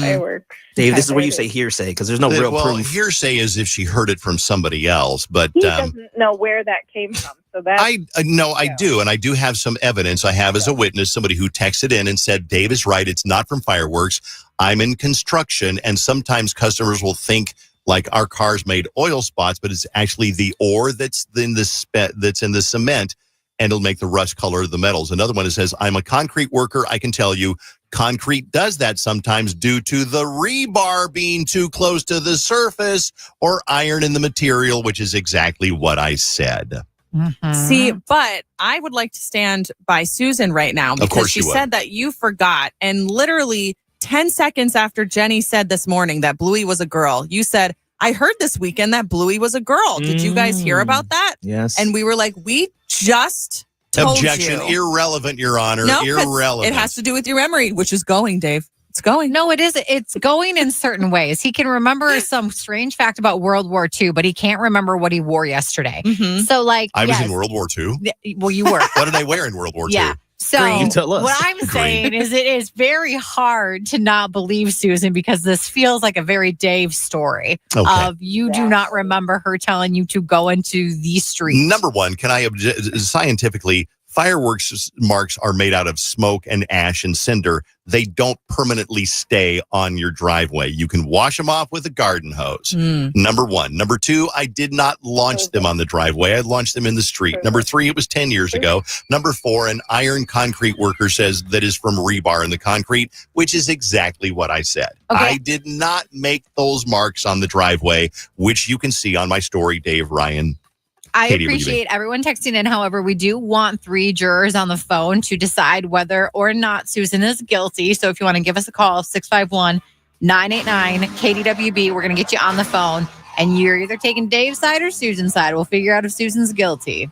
fireworks." Dave, this is where you say hearsay because there's no real proof. Hearsay is if she heard it from somebody else, but he doesn't know where that came from. So that I do, and I do have some evidence. I have as a witness somebody who texted in and said, "Dave is right. It's not from fireworks. I'm in construction, and sometimes customers will think like our cars made oil spots, but it's actually the ore that's in the cement, and it'll make the rust color of the metals." Another one that says, "I'm a concrete worker. I can tell you, concrete does that sometimes due to the rebar being too close to the surface or iron in the material," which is exactly what I said. See, but I would like to stand by Susan right now because she said that you forgot, and literally 10 seconds after Jenny said this morning that Bluey was a girl, you said, "I heard this weekend that Bluey was a girl. Did you guys hear about that?" Yes. And we were like, we just told Objection. you. Irrelevant, Your Honor. No, irrelevant. It has to do with your memory, which is going, Dave. It's going. No, it is. It's going in certain ways. He can remember some strange fact about World War II, but he can't remember what he wore yesterday. So, like, I was in World War II. Well, you were. What did I wear in World War II? Yeah. So what I'm saying is it is very hard to not believe Susan because this feels like a very Dave story of you do not remember her telling you to go into the street. Number one, can I scientifically, fireworks marks are made out of smoke and ash and cinder. They don't permanently stay on your driveway. You can wash them off with a garden hose. Number one. Number two, I did not launch them on the driveway. I launched them in the street. Number three, it was 10 years ago. Number four, an iron concrete worker says that is from rebar in the concrete, which is exactly what I said. I did not make those marks on the driveway, which you can see on my story, Dave Ryan. I appreciate everyone texting in. However, we do want 3 jurors on the phone to decide whether or not Susan is guilty. So if you want to give us a call, 651-989-KDWB, we're going to get you on the phone. And you're either taking Dave's side or Susan's side. We'll figure out if Susan's guilty.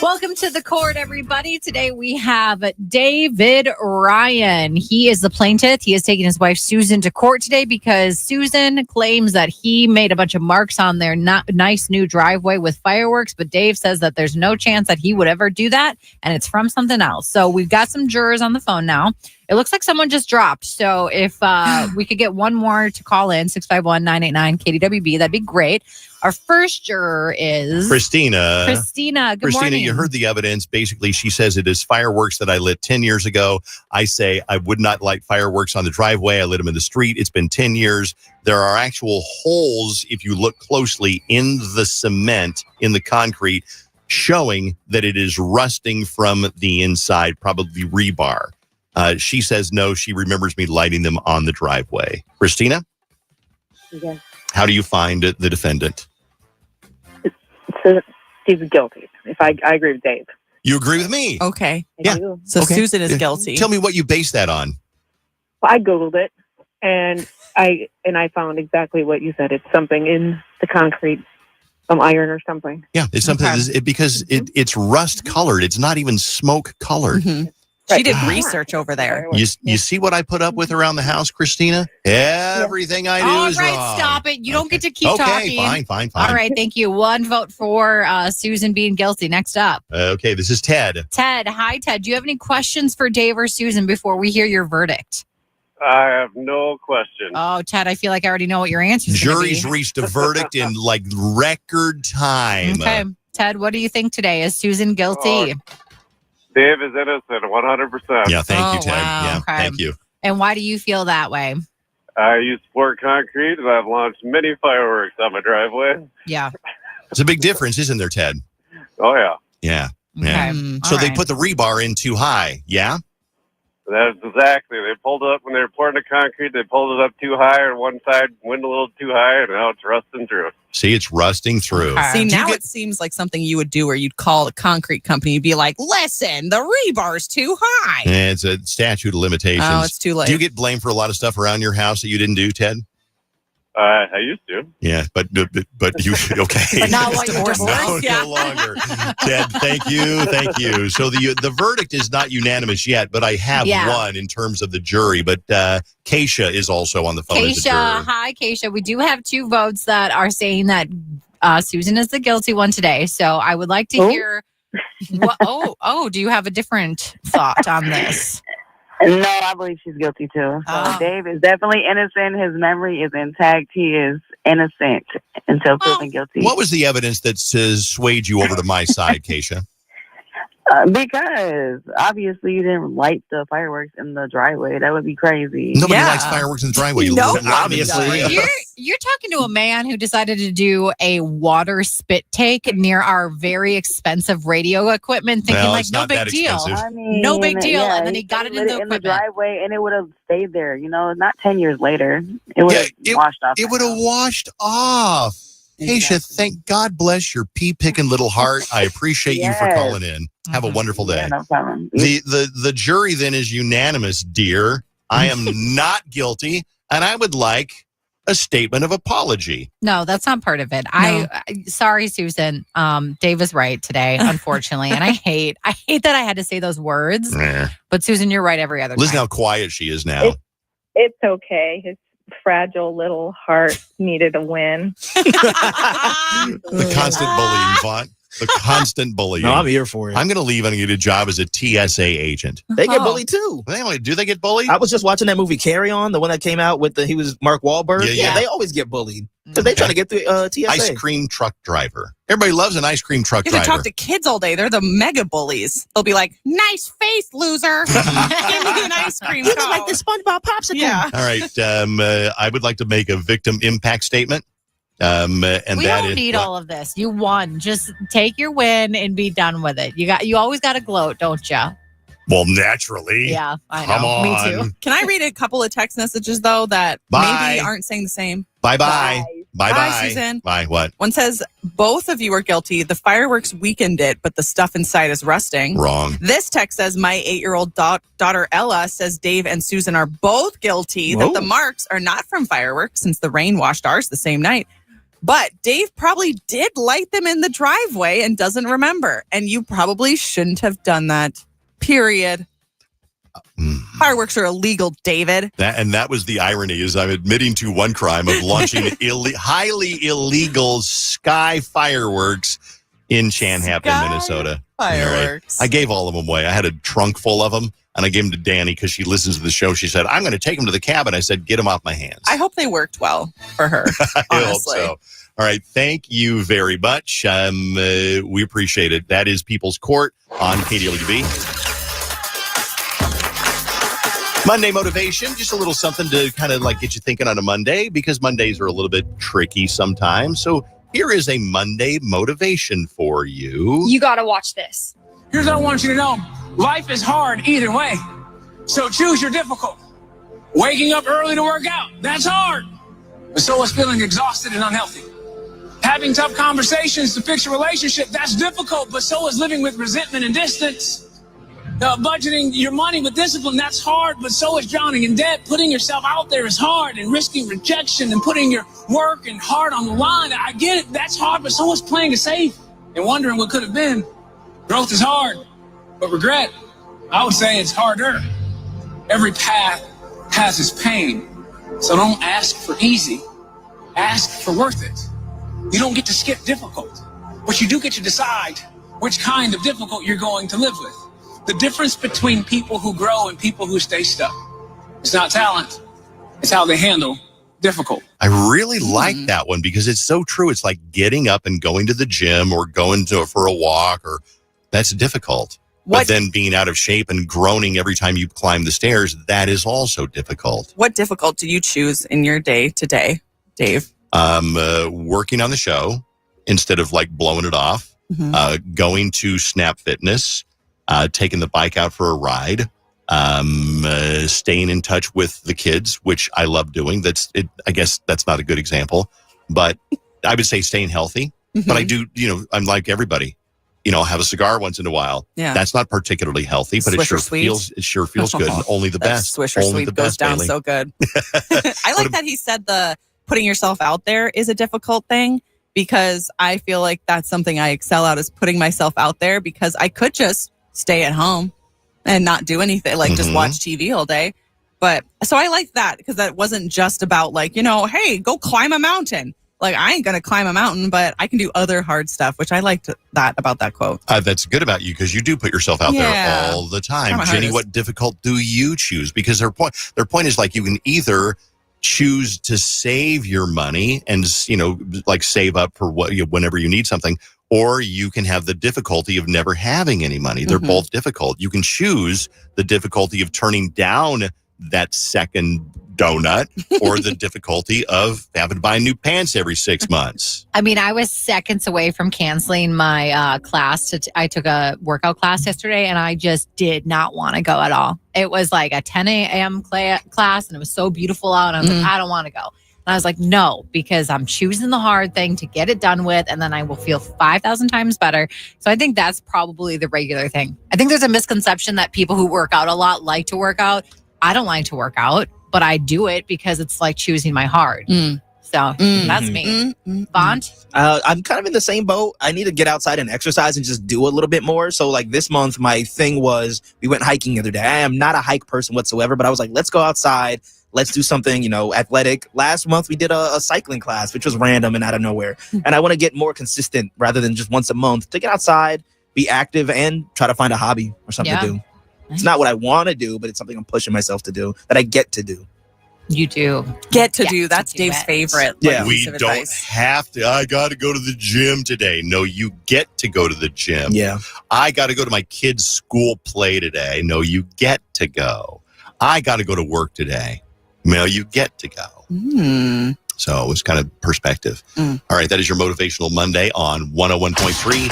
Welcome to the court, everybody. Today we have David Ryan. He is the plaintiff. He is taking his wife Susan to court today because Susan claims that he made a bunch of marks on their nice new driveway with fireworks, but Dave says that there's no chance that he would ever do that, and it's from something else. So we've got some jurors on the phone now. It looks like someone just dropped. So if we could get one more to call in, 651-989 KDWB, that'd be great. Our first juror is Christina. Christina, good Christina, morning. you heard the evidence. Basically, she says it is fireworks that I lit 10 years ago. I say I would not light fireworks on the driveway. I lit them in the street. It's been 10 years. There are actual holes, if you look closely, in the cement, in the concrete, showing that it is rusting from the inside, probably rebar. She says no. She remembers me lighting them on the driveway. Christina? Yes. How do you find the defendant? So he's guilty. If I agree with Dave. You agree with me? Okay. Yeah. So Okay. Susan is guilty. Tell me what you base that on. Well, I Googled it, and I found exactly what you said. It's something in the concrete, some iron or something. Yeah, it's something because it's rust colored. It's not even smoke colored. Mm-hmm. She did research over there. You see what I put up with around the house, Christina? Everything I do All is right, wrong. stop it. You don't get to keep Okay, talking. fine. All right, thank you. One vote for Susan being guilty. Next up. Okay, this is Ted. Ted. Hi, Ted. Do you have any questions for Dave or Susan before we hear your verdict? I have no question. Oh, Ted, I feel like I already know what your answer is. Jury's reached a verdict in like record time. Okay. Ted, what do you think today? Is Susan guilty? Dave is innocent, 100%. Yeah, thank you, Ted. wow. Yeah, Okay. thank you. And why do you feel that way? I use poured concrete, and I've launched many fireworks on my driveway. Yeah. It's a big difference, isn't there, Ted? Oh, yeah. Yeah. Yeah. Okay. So All they right. put the rebar in too high. Yeah. That's exactly. They pulled it up when they were pouring the concrete. They pulled it up too high on one side, went a little too high, and now it's rusting through. See, it's rusting through. See, now it seems like something you would do where you'd call a concrete company. You'd be like, listen, the rebar's too high. Yeah, it's a statute of limitations. Oh, it's too late. Do you get blamed for a lot of stuff around your house that you didn't do, Ted? I used to. Yeah, but you okay. But not while you're No, divorced. no longer. Ted, thank you. So the verdict is not unanimous yet, but I have one in terms of the jury. But Keisha is also on the phone as a juror. Keisha, hi, Keisha. We do have two votes that are saying that Susan is the guilty one today. So I would like to hear. Do you have a different thought on this? No, I believe she's guilty too. So Dave is definitely innocent. His memory is intact. He is innocent until proven guilty. What was the evidence that swayed you over to my side, Keisha? Because obviously you didn't light the fireworks in the driveway. That would be crazy. Nobody likes fireworks in the driveway. No, obviously. You're talking to a man who decided to do a water spit take near our very expensive radio equipment, thinking Well, like it's no not big that deal. expensive. I mean, No big deal. yeah, And then he got it in the equipment. driveway, and it would have stayed there. You know, not 10 years later. It would have washed off. It would have washed off. Keisha, thank God bless your pea-picking little heart. I appreciate you for calling in. Have a wonderful day. Yeah, no problem. The jury then is unanimous, dear. I am not guilty, and I would like a statement of apology. No, that's not part of it. Sorry, Susan. Dave is right today, unfortunately. And I hate that I had to say those words. Nah. But Susan, you're right every other Listen time. how quiet she is now. It's okay. His fragile little heart needed a win. The constant bullying, Vont. The constant bullying. No, I'm here for it. I'm going to leave and get a job as a TSA agent. They get bullied too. Do they get bullied? I was just watching that movie Carry On, the one that came out with he was Mark Wahlberg. Yeah. They always get bullied because they trying to get through TSA. Ice cream truck driver. Everybody loves an ice cream truck You can driver. talk to kids all day. They're the mega bullies. They'll be like, nice face, loser. Give me an ice cream cone. like the SpongeBob popsicle. Yeah. All right. I would like to make a victim impact statement. And we that don't is need all of this. You won. Just take your win and be done with it. You always got to gloat, don't you? well, naturally. Yeah, I know. Come on. Me too. Can I read a couple of text messages, though, that Bye. maybe aren't saying the same? Bye-bye. Bye-bye. Susan. Bye. What? One says, both of you are guilty. The fireworks weakened it, but the stuff inside is rusting. Wrong. This text says, my 8-year-old daughter Ella says Dave and Susan are both guilty, Whoa. that the marks are not from fireworks since the rain washed ours the same night. But Dave probably did light them in the driveway and doesn't remember. And you probably shouldn't have done that. Period. Fireworks are illegal, David. That was the irony, is I'm admitting to one crime of launching highly illegal sky fireworks in Chanhassen, Minnesota. Fireworks. I gave all of them away. I had a trunk full of them. And I gave him to Danny because she listens to the show. She said, I'm going to take him to the cabin. I said, get him off my hands. I hope they worked well for her. I hope so. All right. Thank you very much. We appreciate it. That is People's Court on KDWB. Monday motivation, just a little something to kind of like get you thinking on a Monday, because Mondays are a little bit tricky sometimes. So here is a Monday motivation for you. You got to watch this. Here's what I want you to know. Life is hard either way. So choose your difficult. Waking up early to work out, that's hard. But so is feeling exhausted and unhealthy. Having tough conversations to fix a relationship, that's difficult, but so is living with resentment and distance. Budgeting your money with discipline, that's hard, but so is drowning in debt. Putting yourself out there is hard, and risking rejection and putting your work and heart on the line. I get it, that's hard, but so is playing it safe and wondering what could have been. Growth is hard, but regret, I would say it's harder. Every path has its pain, so don't ask for easy, ask for worth it. You don't get to skip difficult, but you do get to decide which kind of difficult you're going to live with. The difference between people who grow and people who stay stuck, it's not talent, it's how they handle difficult. I really like that one because it's so true. It's like getting up and going to the gym or going for a walk, or that's difficult. But then being out of shape and groaning every time you climb the stairs, that is also difficult. What difficult do you choose in your day today, Dave? Working on the show instead of like blowing it off, going to Snap Fitness, taking the bike out for a ride, staying in touch with the kids, which I love doing. I guess that's not a good example, but I would say staying healthy. But I do, I'm like everybody, have a cigar once in a while. Yeah. That's not particularly healthy, but it sure feels good. And only the best. Swisher only Sweet the goes best, down Bailey. so good. I like that he said the putting yourself out there is a difficult thing, because I feel like that's something I excel at, is putting myself out there, because I could just stay at home and not do anything, like just watch TV all day. But so I like that, because that wasn't just about like, hey, go climb a mountain. Like, I ain't going to climb a mountain, but I can do other hard stuff, which I liked that about that quote. That's good about you, because you do put yourself out there all the time. Jenny, what difficult do you choose? Because their point is like, you can either choose to save your money and, like save up for whenever you need something, or you can have the difficulty of never having any money. They're both difficult. You can choose the difficulty of turning down that second donut, or the difficulty of having to buy new pants every 6 months. I mean, I was seconds away from canceling my class. I took a workout class yesterday, and I just did not want to go at all. It was like a 10 a.m. class, and it was so beautiful out. And I was like, I don't want to go. And I was like, no, because I'm choosing the hard thing to get it done with, and then I will feel 5,000 times better. So I think that's probably the regular thing. I think there's a misconception that people who work out a lot like to work out. I don't like to work out, but I do it because it's like choosing my hard. So that's me. Vont? I'm kind of in the same boat. I need to get outside and exercise and just do a little bit more. So like this month, my thing was, we went hiking the other day. I am not a hike person whatsoever, but I was like, let's go outside. Let's do something, athletic. Last month, we did a cycling class, which was random and out of nowhere. And I want to get more consistent rather than just once a month to get outside, be active, and try to find a hobby or something to do. It's not what I want to do, but it's something I'm pushing myself to do, that I get to do. You do. Get to do. That's Dave's favorite. Yeah. We don't have to. I got to go to the gym today. No, you get to go to the gym. Yeah. I got to go to my kid's school play today. No, you get to go. I got to go to work today. No, you get to go. So it's kind of perspective. All right. That is your Motivational Monday on 101.3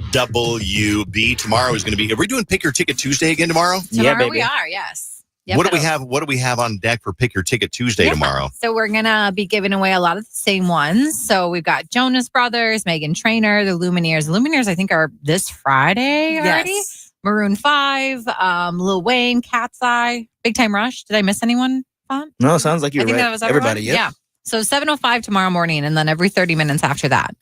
KDWB. Tomorrow is going to be, are we doing Pick Your Ticket Tuesday again tomorrow? Tomorrow we are, yes. Yep, what do we have on deck for Pick Your Ticket Tuesday tomorrow? So we're going to be giving away a lot of the same ones. So we've got Jonas Brothers, Meghan Trainor, the Lumineers. The Lumineers, I think, are this Friday already. Yes. Maroon 5, Lil Wayne, Cat's Eye, Big Time Rush. Did I miss anyone, Vaughn? No, sounds like you're right. That was everybody. Yeah. So 7:05 tomorrow morning, and then every 30 minutes after that.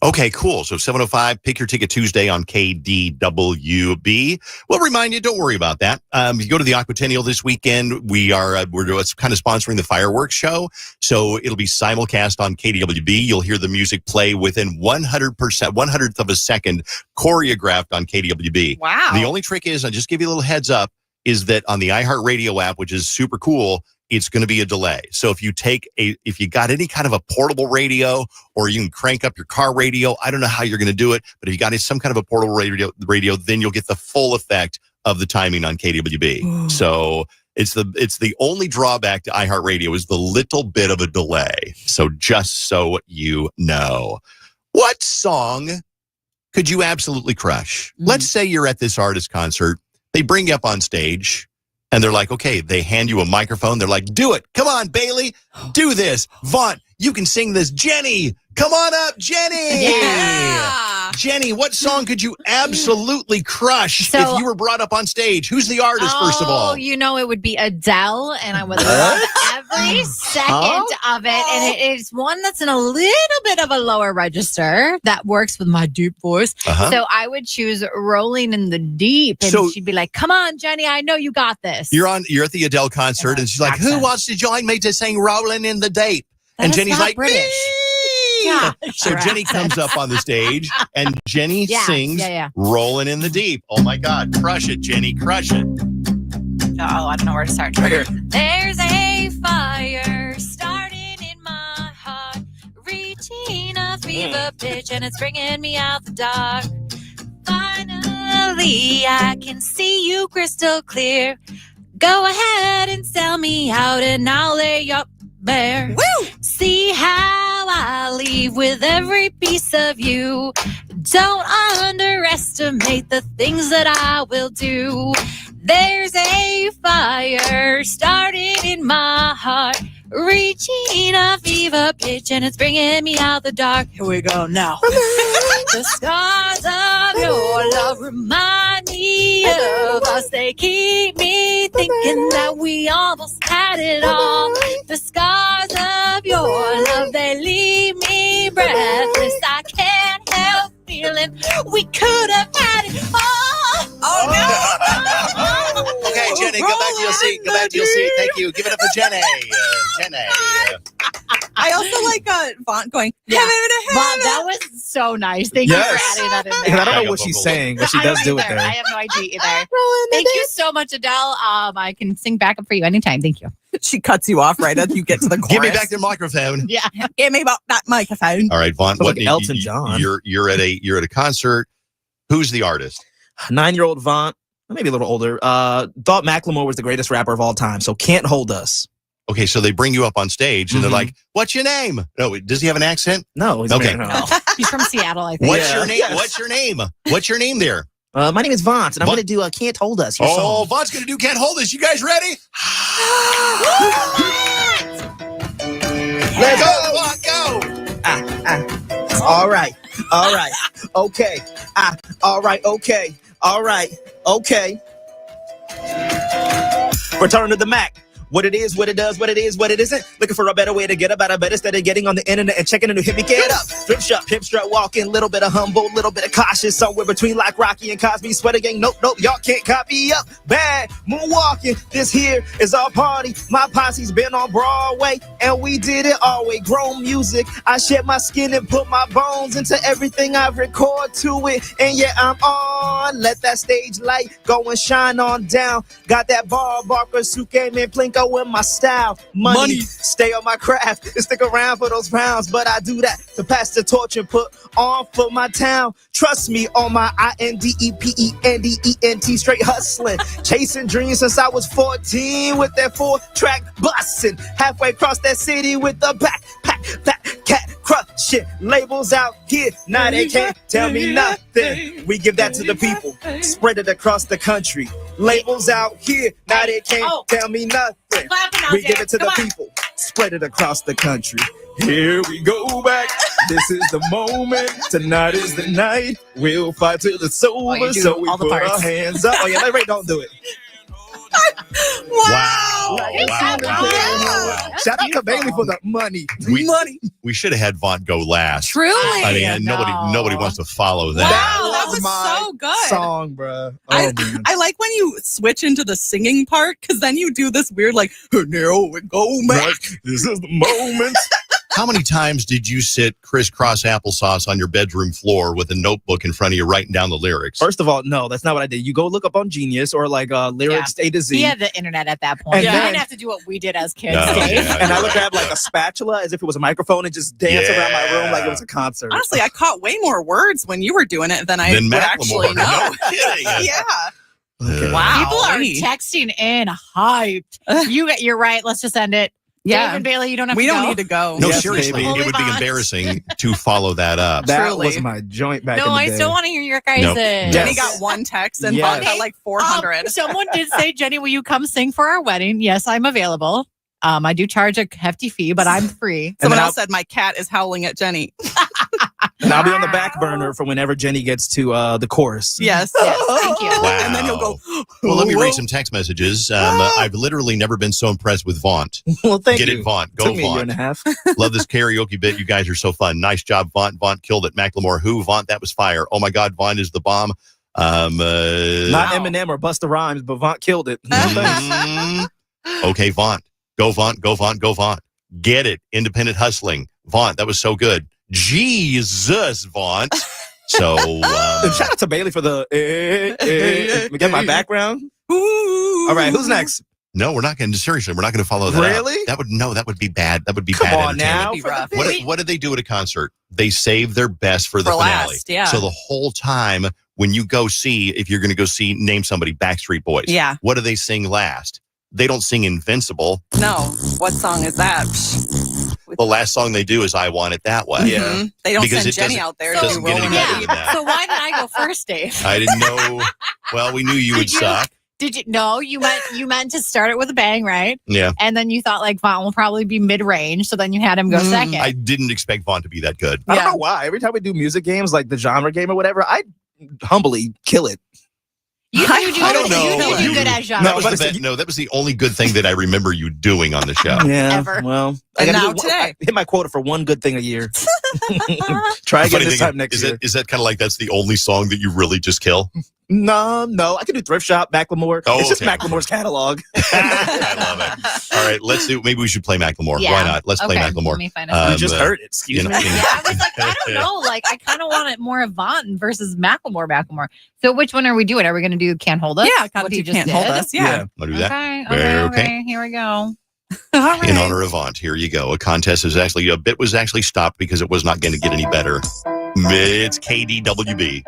Okay, cool. So 7:05, pick your ticket Tuesday on KDWB. We'll remind you, don't worry about that. You go to the Aquatennial this weekend. We're kind of sponsoring the fireworks show. So it'll be simulcast on KDWB. You'll hear the music play within 100th of a second, choreographed on KDWB. Wow. The only trick is, I'll just give you a little heads up, is that on the iHeartRadio app, which is super cool, it's going to be a delay. So if you got any kind of a portable radio, or you can crank up your car radio, I don't know how you're going to do it, but if you got some kind of a portable radio, then you'll get the full effect of the timing on KDWB. Ooh. So it's the only drawback to iHeartRadio is the little bit of a delay. So just so you know, what song could you absolutely crush? Let's say you're at this artist concert. They bring you up on stage. And they're like, okay, they hand you a microphone. They're like, do it. Come on, Bailey. Do this. Vont, you can sing this. Jenny, come on up, Jenny. Yeah. Jenny, what song could you absolutely crush if you were brought up on stage? Who's the artist, first of all? It would be Adele, and I would love every second of it. And it is one that's in a little bit of a lower register that works with my deep voice. So I would choose Rolling in the Deep. And she'd be like, come on, Jenny, I know you got this. You're at the Adele concert, and she's like, who wants to join me to sing Rolling in the Deep? And Jenny's like, British. Yeah. So Jenny comes up on the stage, and Jenny sings Rolling in the Deep. Oh, my God. Crush it, Jenny. Crush it. Oh, I don't know where to start. Right here. There's a fire starting in my heart, reaching a fever pitch, and it's bringing me out the dark. Finally, I can see you crystal clear. Go ahead and sell me out, and I'll lay up bare. Woo! See how I leave with every piece of you. Don't underestimate the things that I will do. There's a fire starting in my heart, reaching a fever pitch, and it's bringing me out the dark. Here we go now. The scars of your love remind me of us. They keep me thinking that we almost had it all. The scars of your love, they leave me breathless. I can't help feeling we could have had it all. Oh no! Okay, Jenny, go back to your seat. Go back to your seat. Thank you. Give it up for Jenny. Jenny. I also like Vont going, Vont, that was so nice. Thank you for adding that in there. I don't know what she's saying, but she does do it there. I have no idea either. Thank you so much, Adele. I can sing back up for you anytime. Thank you. She cuts you off right as you get to the chorus. Give me back the microphone. Yeah, give me back that microphone. All right, Vont. Like Elton John. You're at a concert. Who's the artist? 9-year-old Vont, maybe a little older. Thought Macklemore was the greatest rapper of all time, so Can't Hold Us. Okay, so they bring you up on stage, and they're like, what's your name? No, does he have an accent? No. He's okay. He's from Seattle, I think. What's your name? Yes. What's your name? What's your name there? My name is Vont, and I'm going to do Can't Hold Us. Vont's going to do Can't Hold Us. You guys ready? Let's go, Vont, go. All right. Okay. All right. Okay. Return to the Mac. What it is, what it does, what it is, what it isn't. Looking for a better way to get about it, better instead of getting on the internet and checking a new hit me get up. Thrift shop, hip strut walking, little bit of humble, little bit of cautious, somewhere between like Rocky and Cosby. Sweater gang, nope, y'all can't copy up. Bad moonwalking, this here is our party. My posse's been on Broadway, and we did it all way. Grown music, I shed my skin and put my bones into everything I record to it. And yeah, I'm on. Let that stage light go and shine on down. Got that Bob Barker, Suke, and Plinko in my style. Money, stay on my craft and stick around for those rounds. But I do that to pass the torch and put on for my town. Trust me on my INDEPENDENT, straight hustling. Chasing dreams since I was 14 with that 4-track busting. Halfway across that city with the backpack, fat cat crushing. Labels out here, now they can't tell me nothing. We give that to the people, spread it across the country. Labels out here, now they can't tell me nothing. We give it to the people, spread it across the country. Here we go back. This is the moment. Tonight is the night. We'll fight till it's over. So we put our hands up. Oh yeah, Ray, don't do it. Wow. Wow. Shout out to Bailey for the money. We should have had Vont go last. Truly. I mean, nobody wants to follow that. Wow, that was so good. Song, bro. I like when you switch into the singing part because then you do this weird like, now we go back. This is the moment. How many times did you sit crisscross applesauce on your bedroom floor with a notebook in front of you writing down the lyrics? First of all, no, that's not what I did. You go look up on Genius or like lyrics A to Z. He had the internet at that point. And You then- didn't have to do what we did as kids, No, Dave. yeah, And I would grab like a spatula as if it was a microphone and just dance around my room like it was a concert. Honestly, I caught way more words when you were doing it than I would actually know. No kidding. Yeah. Wow. People are texting in hyped. You're right. Let's just end it. Yeah. Dave and Bailey, you don't have We to don't go. need to go. No, Yes, seriously, baby. it would be embarrassing to follow that up. That was my joint back in No, the I day. still want to hear your guys'. Nope. Jenny got one text and Vaughn got like 400. Someone did say, Jenny, will you come sing for our wedding? Yes, I'm available. I do charge a hefty fee, but I'm free. Someone else said my cat is howling at Jenny. And I'll be on the back burner for whenever Jenny gets to the chorus. Yes. Thank you. Wow. And then you'll go, Well, let me read some text messages. I've literally never been so impressed with Vont. Well, thank Get you. it, Vont. Go, Took me a year Vont. and a half. Love this karaoke bit. You guys are so fun. Nice job, Vont. Vont killed it. Macklemore, who? Vont, that was fire. Oh my God, Vont is the bomb. Not Eminem or Busta Rhymes, but Vont killed it. Okay, Vont. Go, Vont. Go, Vont. Go, Vont. Get it. Independent hustling. Vont, that was so good. Jesus, Vont. So, And shout out to Bailey for the get my background. All right, who's next? No, we're not going to. Seriously, we're not going to follow that. Really? That would be bad. That would be Come bad on now. entertainment. What do they do at a concert? They save their best for the For finale. last, yeah. So the whole time when you go see, if you're going to go see, name somebody, Backstreet Boys. Yeah. What do they sing last? They don't sing Invincible. no, what song is that? The last song they do is I Want It That Way. Mhm. They don't Because send it Jenny doesn't- out there doesn't to get any rolling better out. than that. So why did I go first, Dave? I didn't know. Well, we knew you would suck. Did you? No, you meant to start it with a bang, right? Yeah. And then you thought like Vaughn will probably be mid-range, so then you had him go second. I didn't expect Vaughn to be that good. I don't know why. Every time we do music games, like the genre game or whatever, I humbly kill it. You do I don't know. You do good at genre. That was the only good thing that I remember you doing on the show. Yeah. Ever. Well, And gotta now do today. I hit my quota for one good thing a year. Try The again funny this thing time next year. Is that kind of like that's the only song that you really just kill? No. I can do Thrift Shop, Macklemore. Oh, it's just okay. Macklemore's catalog. I love it. All right, let's do. Maybe we should play Macklemore. Yeah. Why not? Let's play Okay, Macklemore. let me find a You just heard it. Excuse me. Yeah, I was like, I don't know. Like, I kind of want it more of Vaughn versus Macklemore. So, which one are we doing? Are we going to do Can't Hold Us? Yeah, What you just Can't Hold did? Us. Yeah. Want to do that? Okay. Here we go. All right. In honor of Vaunt, here you go. A bit was actually stopped because it was not going to get any better. It's KDWB.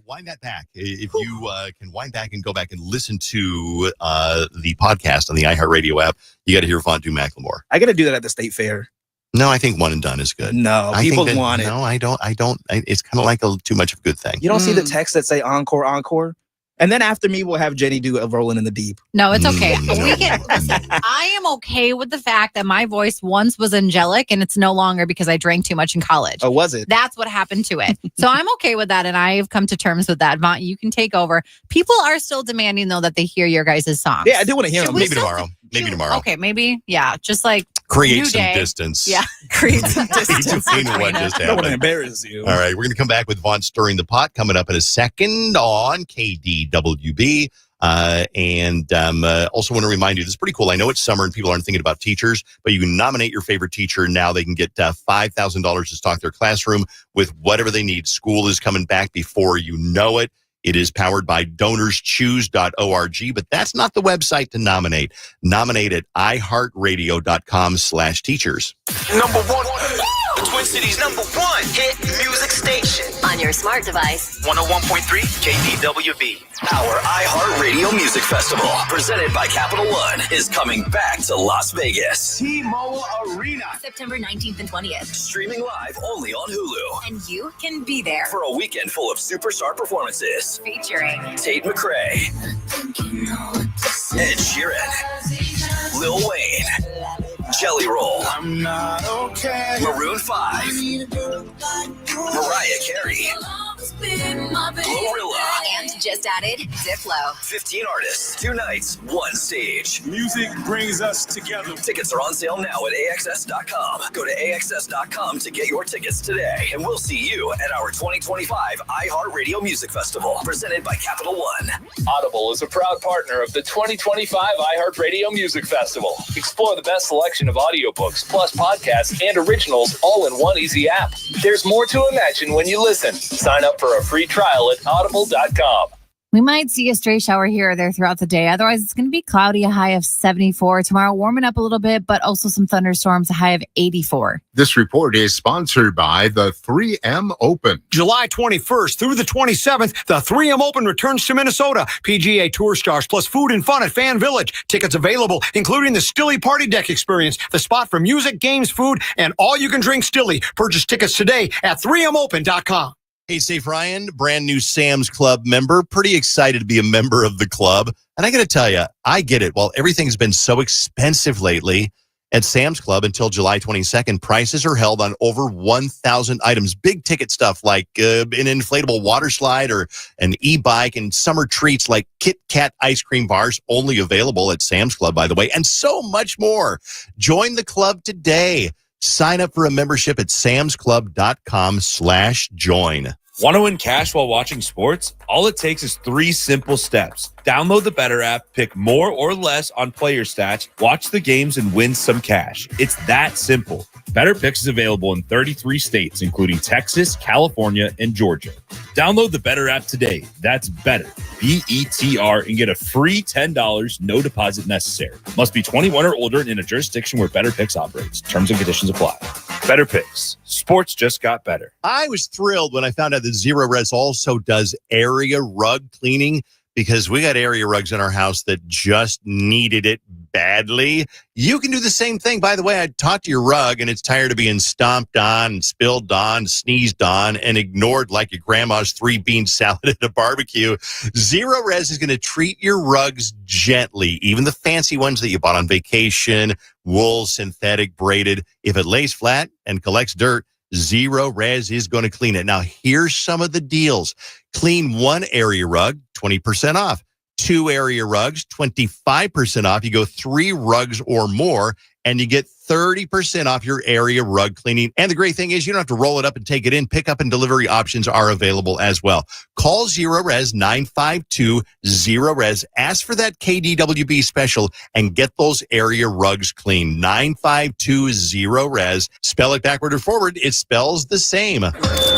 Wind that back. If you can wind back and go back and listen to the podcast on the iHeartRadio app, you got to hear Vont do Macklemore. I got to do that at the state fair. No, I think one and done is good. No, people want it. No, I don't. It's kind of like too much of a good thing. You don't see the text that say encore, encore? And then after me, we'll have Jenny do a Rolling in the Deep. No, it's okay. I am okay with the fact that my voice once was angelic and it's no longer because I drank too much in college. Oh, was it? That's what happened to it. So I'm okay with that, and I've come to terms with that. Vont, you can take over. People are still demanding, though, that they hear your guys' songs. Yeah, I do want to hear them. Maybe tomorrow. Okay, maybe. Yeah, just like create New some Day. distance. Yeah, create some distance. Between what just I don't want to happened. embarrass you. All right, we're going to come back with Vont Stirring the Pot coming up in a second on KDWB. And also want to remind you, this is pretty cool. I know it's summer and people aren't thinking about teachers, but you can nominate your favorite teacher. Now they can get $5,000 to stock their classroom with whatever they need. School is coming back before you know it. It is powered by DonorsChoose.org, but that's not the website to nominate. Nominate at iHeartRadio.com/teachers. Number one, the Twin Cities #1 hit music station. On your smart device. 101.3 KDWB. Our iHeartRadio Music Festival, presented by Capital One, is coming back to Las Vegas. T-Mobile Arena. September 19th and 20th. Streaming live only on Hulu. And you can be there. For a weekend full of superstar performances. Featuring Tate McRae. Ed Sheeran. Lil Wayne. Jelly Roll. I'm not okay. Maroon 5. Mariah Carey. Glorilla. And just added Diplo. 15 artists, 2 nights, 1 stage. Music brings us together. Tickets are on sale now at AXS.com. Go to AXS.com to get your tickets today. And we'll see you at our 2025 iHeartRadio Music Festival, presented by Capital One. Audible is a proud partner of the 2025 iHeartRadio Music Festival. Explore the best selection of audiobooks, plus podcasts and originals, all in one easy app. There's more to imagine when you listen. Sign up for a free trial at audible.com. We might see a stray shower here or there throughout the day. Otherwise, it's going to be cloudy, a high of 74. Tomorrow, warming up a little bit, but also some thunderstorms, a high of 84. This report is sponsored by the 3M Open. July 21st through the 27th, the 3M Open returns to Minnesota. PGA Tour stars plus food and fun at Fan Village. Tickets available, including the Stilly Party Deck experience, the spot for music, games, food, and all you can drink Stilly. Purchase tickets today at 3mopen.com. Hey, Safe Ryan, brand new Sam's Club member. Pretty excited to be a member of the club. And I got to tell you, I get it. While everything's been so expensive lately, at Sam's Club until July 22nd, prices are held on over 1,000 items. Big ticket stuff like an inflatable water slide or an e-bike, and summer treats like Kit Kat ice cream bars, only available at Sam's Club, by the way, and so much more. Join the club today. Sign up for a membership at samsclub.com/join. Want to win cash while watching sports? All it takes is 3 simple steps. Download the Better app, pick more or less on player stats, watch the games, and win some cash. It's that simple. Better Picks is available in 33 states, including Texas, California, and Georgia. Download the Better app today. That's Better, BETR, and get a free $10, no deposit necessary. Must be 21 or older and in a jurisdiction where Better Picks operates. Terms and conditions apply. Better Picks. Sports just got better. I was thrilled when I found out that Zero Res also does area rug cleaning, because we got area rugs in our house that just needed it badly. You can do the same thing. By the way, I talked to your rug and it's tired of being stomped on, and spilled on, sneezed on, and ignored like your grandma's 3-bean salad at a barbecue. Zero Res is going to treat your rugs gently, even the fancy ones that you bought on vacation, wool, synthetic, braided. If it lays flat and collects dirt, Zero Res is going to clean it. Now, here's some of the deals. Clean 1 area rug, 20% off. 2 area rugs, 25% off. You go 3 rugs or more, and you get 30% off your area rug cleaning. And the great thing is you don't have to roll it up and take it in. Pickup and delivery options are available as well. Call Zero Res 952-ZERO-RES. Ask for that KDWB special and get those area rugs clean. 952-ZERO-RES. Spell it backward or forward. It spells the same.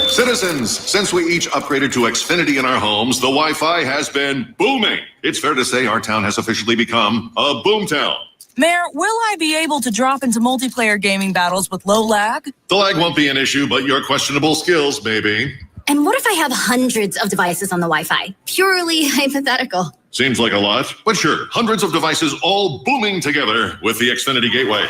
Citizens, since we each upgraded to Xfinity in our homes, the Wi-Fi has been booming. It's fair to say our town has officially become a boomtown. Mayor, will I be able to drop into multiplayer gaming battles with low lag? The lag won't be an issue, but your questionable skills may be. And what if I have hundreds of devices on the Wi-Fi? Purely hypothetical. Seems like a lot, but sure, hundreds of devices all booming together with the Xfinity Gateway.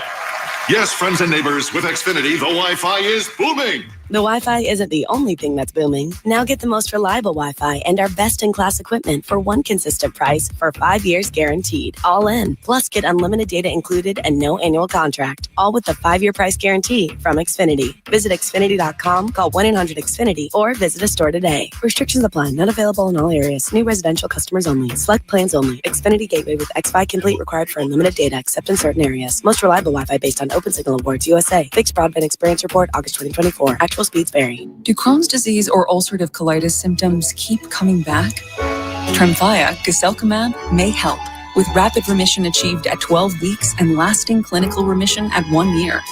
Yes, friends and neighbors, with Xfinity, the Wi-Fi is booming. The Wi-Fi isn't the only thing that's booming. Now get the most reliable Wi-Fi and our best-in-class equipment for one consistent price for 5 years guaranteed. All in. Plus, get unlimited data included and no annual contract. All with the 5-year price guarantee from Xfinity. Visit Xfinity.com, call 1-800-XFINITY, or visit a store today. Restrictions apply. Not available in all areas. New residential customers only. Select plans only. Xfinity Gateway with XFi Complete required for unlimited data, except in certain areas. Most reliable Wi-Fi based on Open Signal Awards USA. Fixed Broadband Experience Report, August 2024. Actual speeds vary. Do Crohn's disease or ulcerative colitis symptoms keep coming back? Tremfya, guselkumab, may help, with rapid remission achieved at 12 weeks and lasting clinical remission at 1 year.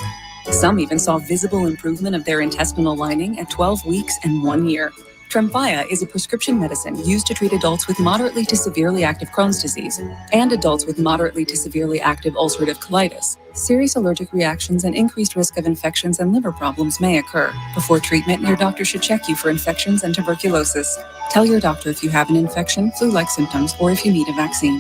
Some even saw visible improvement of their intestinal lining at 12 weeks and 1 year. Tremfya is a prescription medicine used to treat adults with moderately to severely active Crohn's disease and adults with moderately to severely active ulcerative colitis. Serious allergic reactions and increased risk of infections and liver problems may occur. Before treatment, your doctor should check you for infections and tuberculosis. Tell your doctor if you have an infection, flu-like symptoms, or if you need a vaccine.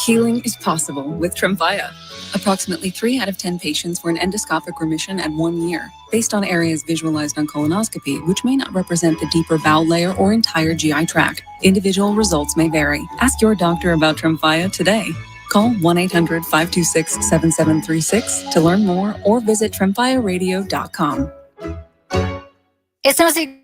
Healing is possible with Tremfya. Approximately 3 out of 10 patients were in endoscopic remission at 1 year, based on areas visualized on colonoscopy, which may not represent the deeper bowel layer or entire GI tract. Individual results may vary. Ask your doctor about Tremfya today. Call 1-800-526-7736 to learn more or visit tremfyaradio.com. It's no secret.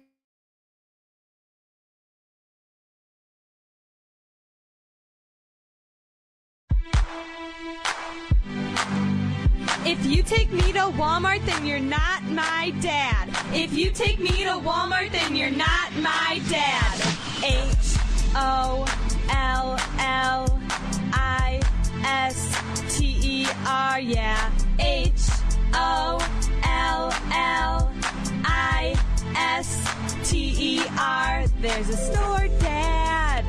If you take me to Walmart, then you're not my dad. If you take me to Walmart, then you're not my dad. H-O-L-L-I-S-T-E-R, yeah. H-O-L-L-I-S-T-E-R. There's a store, Dad,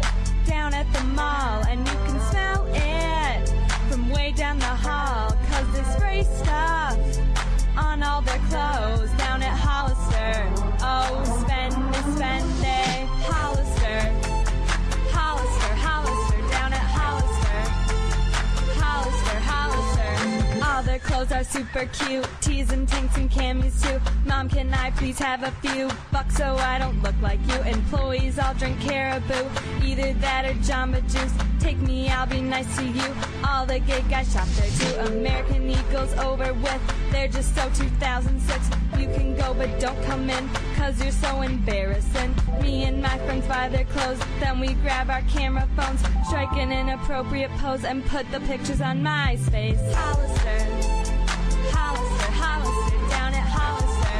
down at the mall, and you can smell it from way down the hall, 'cause they spray stuff on all their clothes down at Hollister. Oh, spend it, Hollister, Hollister, Hollister, down at Hollister, Hollister, Hollister. All their clothes are super cute, tees and tanks and camis too. Mom, can I please have a few bucks so I don't look like you? Employees all drink Caribou, either that or Jamba Juice. Take me, I'll be nice to you. All the gay guys shop there too. American Eagles over with, they're just so 2006. You can go but don't come in, 'cause you're so embarrassing. Me and my friends buy their clothes, then we grab our camera phones, strike an inappropriate pose and put the pictures on MySpace. Hollister, Hollister, Hollister, down at Hollister,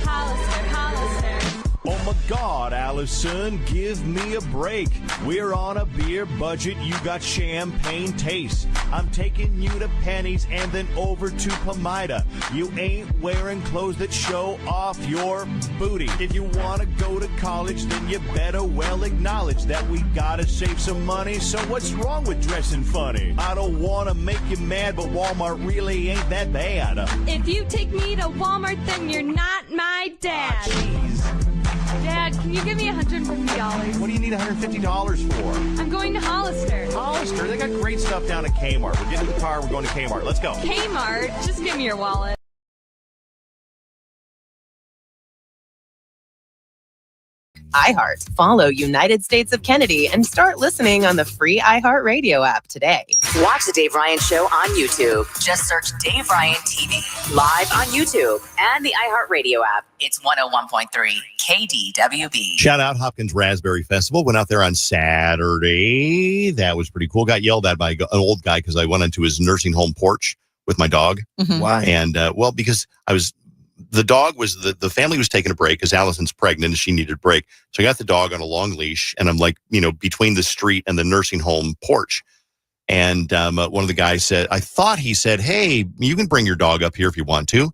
Hollister, Hollister. Oh my God, Allison, give me a break. We're on a beer budget, you got champagne taste. I'm taking you to Penny's and then over to Pomida. You ain't wearing clothes that show off your booty. If you want to go to college, then you better well acknowledge that we gotta save some money. So what's wrong with dressing funny? I don't want to make you mad, but Walmart really ain't that bad. If you take me to Walmart, then you're not my dad. Dad, can you give me $150? What do you need $150 for? I'm going to Hollister. Hollister? They got great stuff down at Kmart. We're getting in the car. We're going to Kmart. Let's go. Kmart? Just give me your wallet. iHeart. Follow United States of Kennedy and start listening on the free iHeartRadio app today. Watch the Dave Ryan Show on YouTube. Just search Dave Ryan TV live on YouTube and the iHeartRadio app. It's 101.3 KDWB. Shout out Hopkins Raspberry Festival. Went out there on Saturday. That was pretty cool. Got yelled at by an old guy because I went into his nursing home porch with my dog. Mm-hmm. Why? And because the dog was the family was taking a break because Allison's pregnant and she needed a break. So I got the dog on a long leash and I'm like, between the street and the nursing home porch. And one of the guys said, I thought he said, hey, you can bring your dog up here if you want to.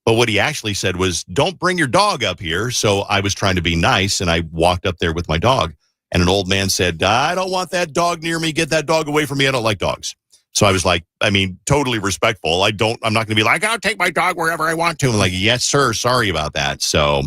But what he actually said was, don't bring your dog up here. So I was trying to be nice and I walked up there with my dog. And an old man said, I don't want that dog near me. Get that dog away from me. I don't like dogs. So I was like, I mean, totally respectful. I'm not going to be like, I'll take my dog wherever I want to. I'm like, yes, sir. Sorry about that. So,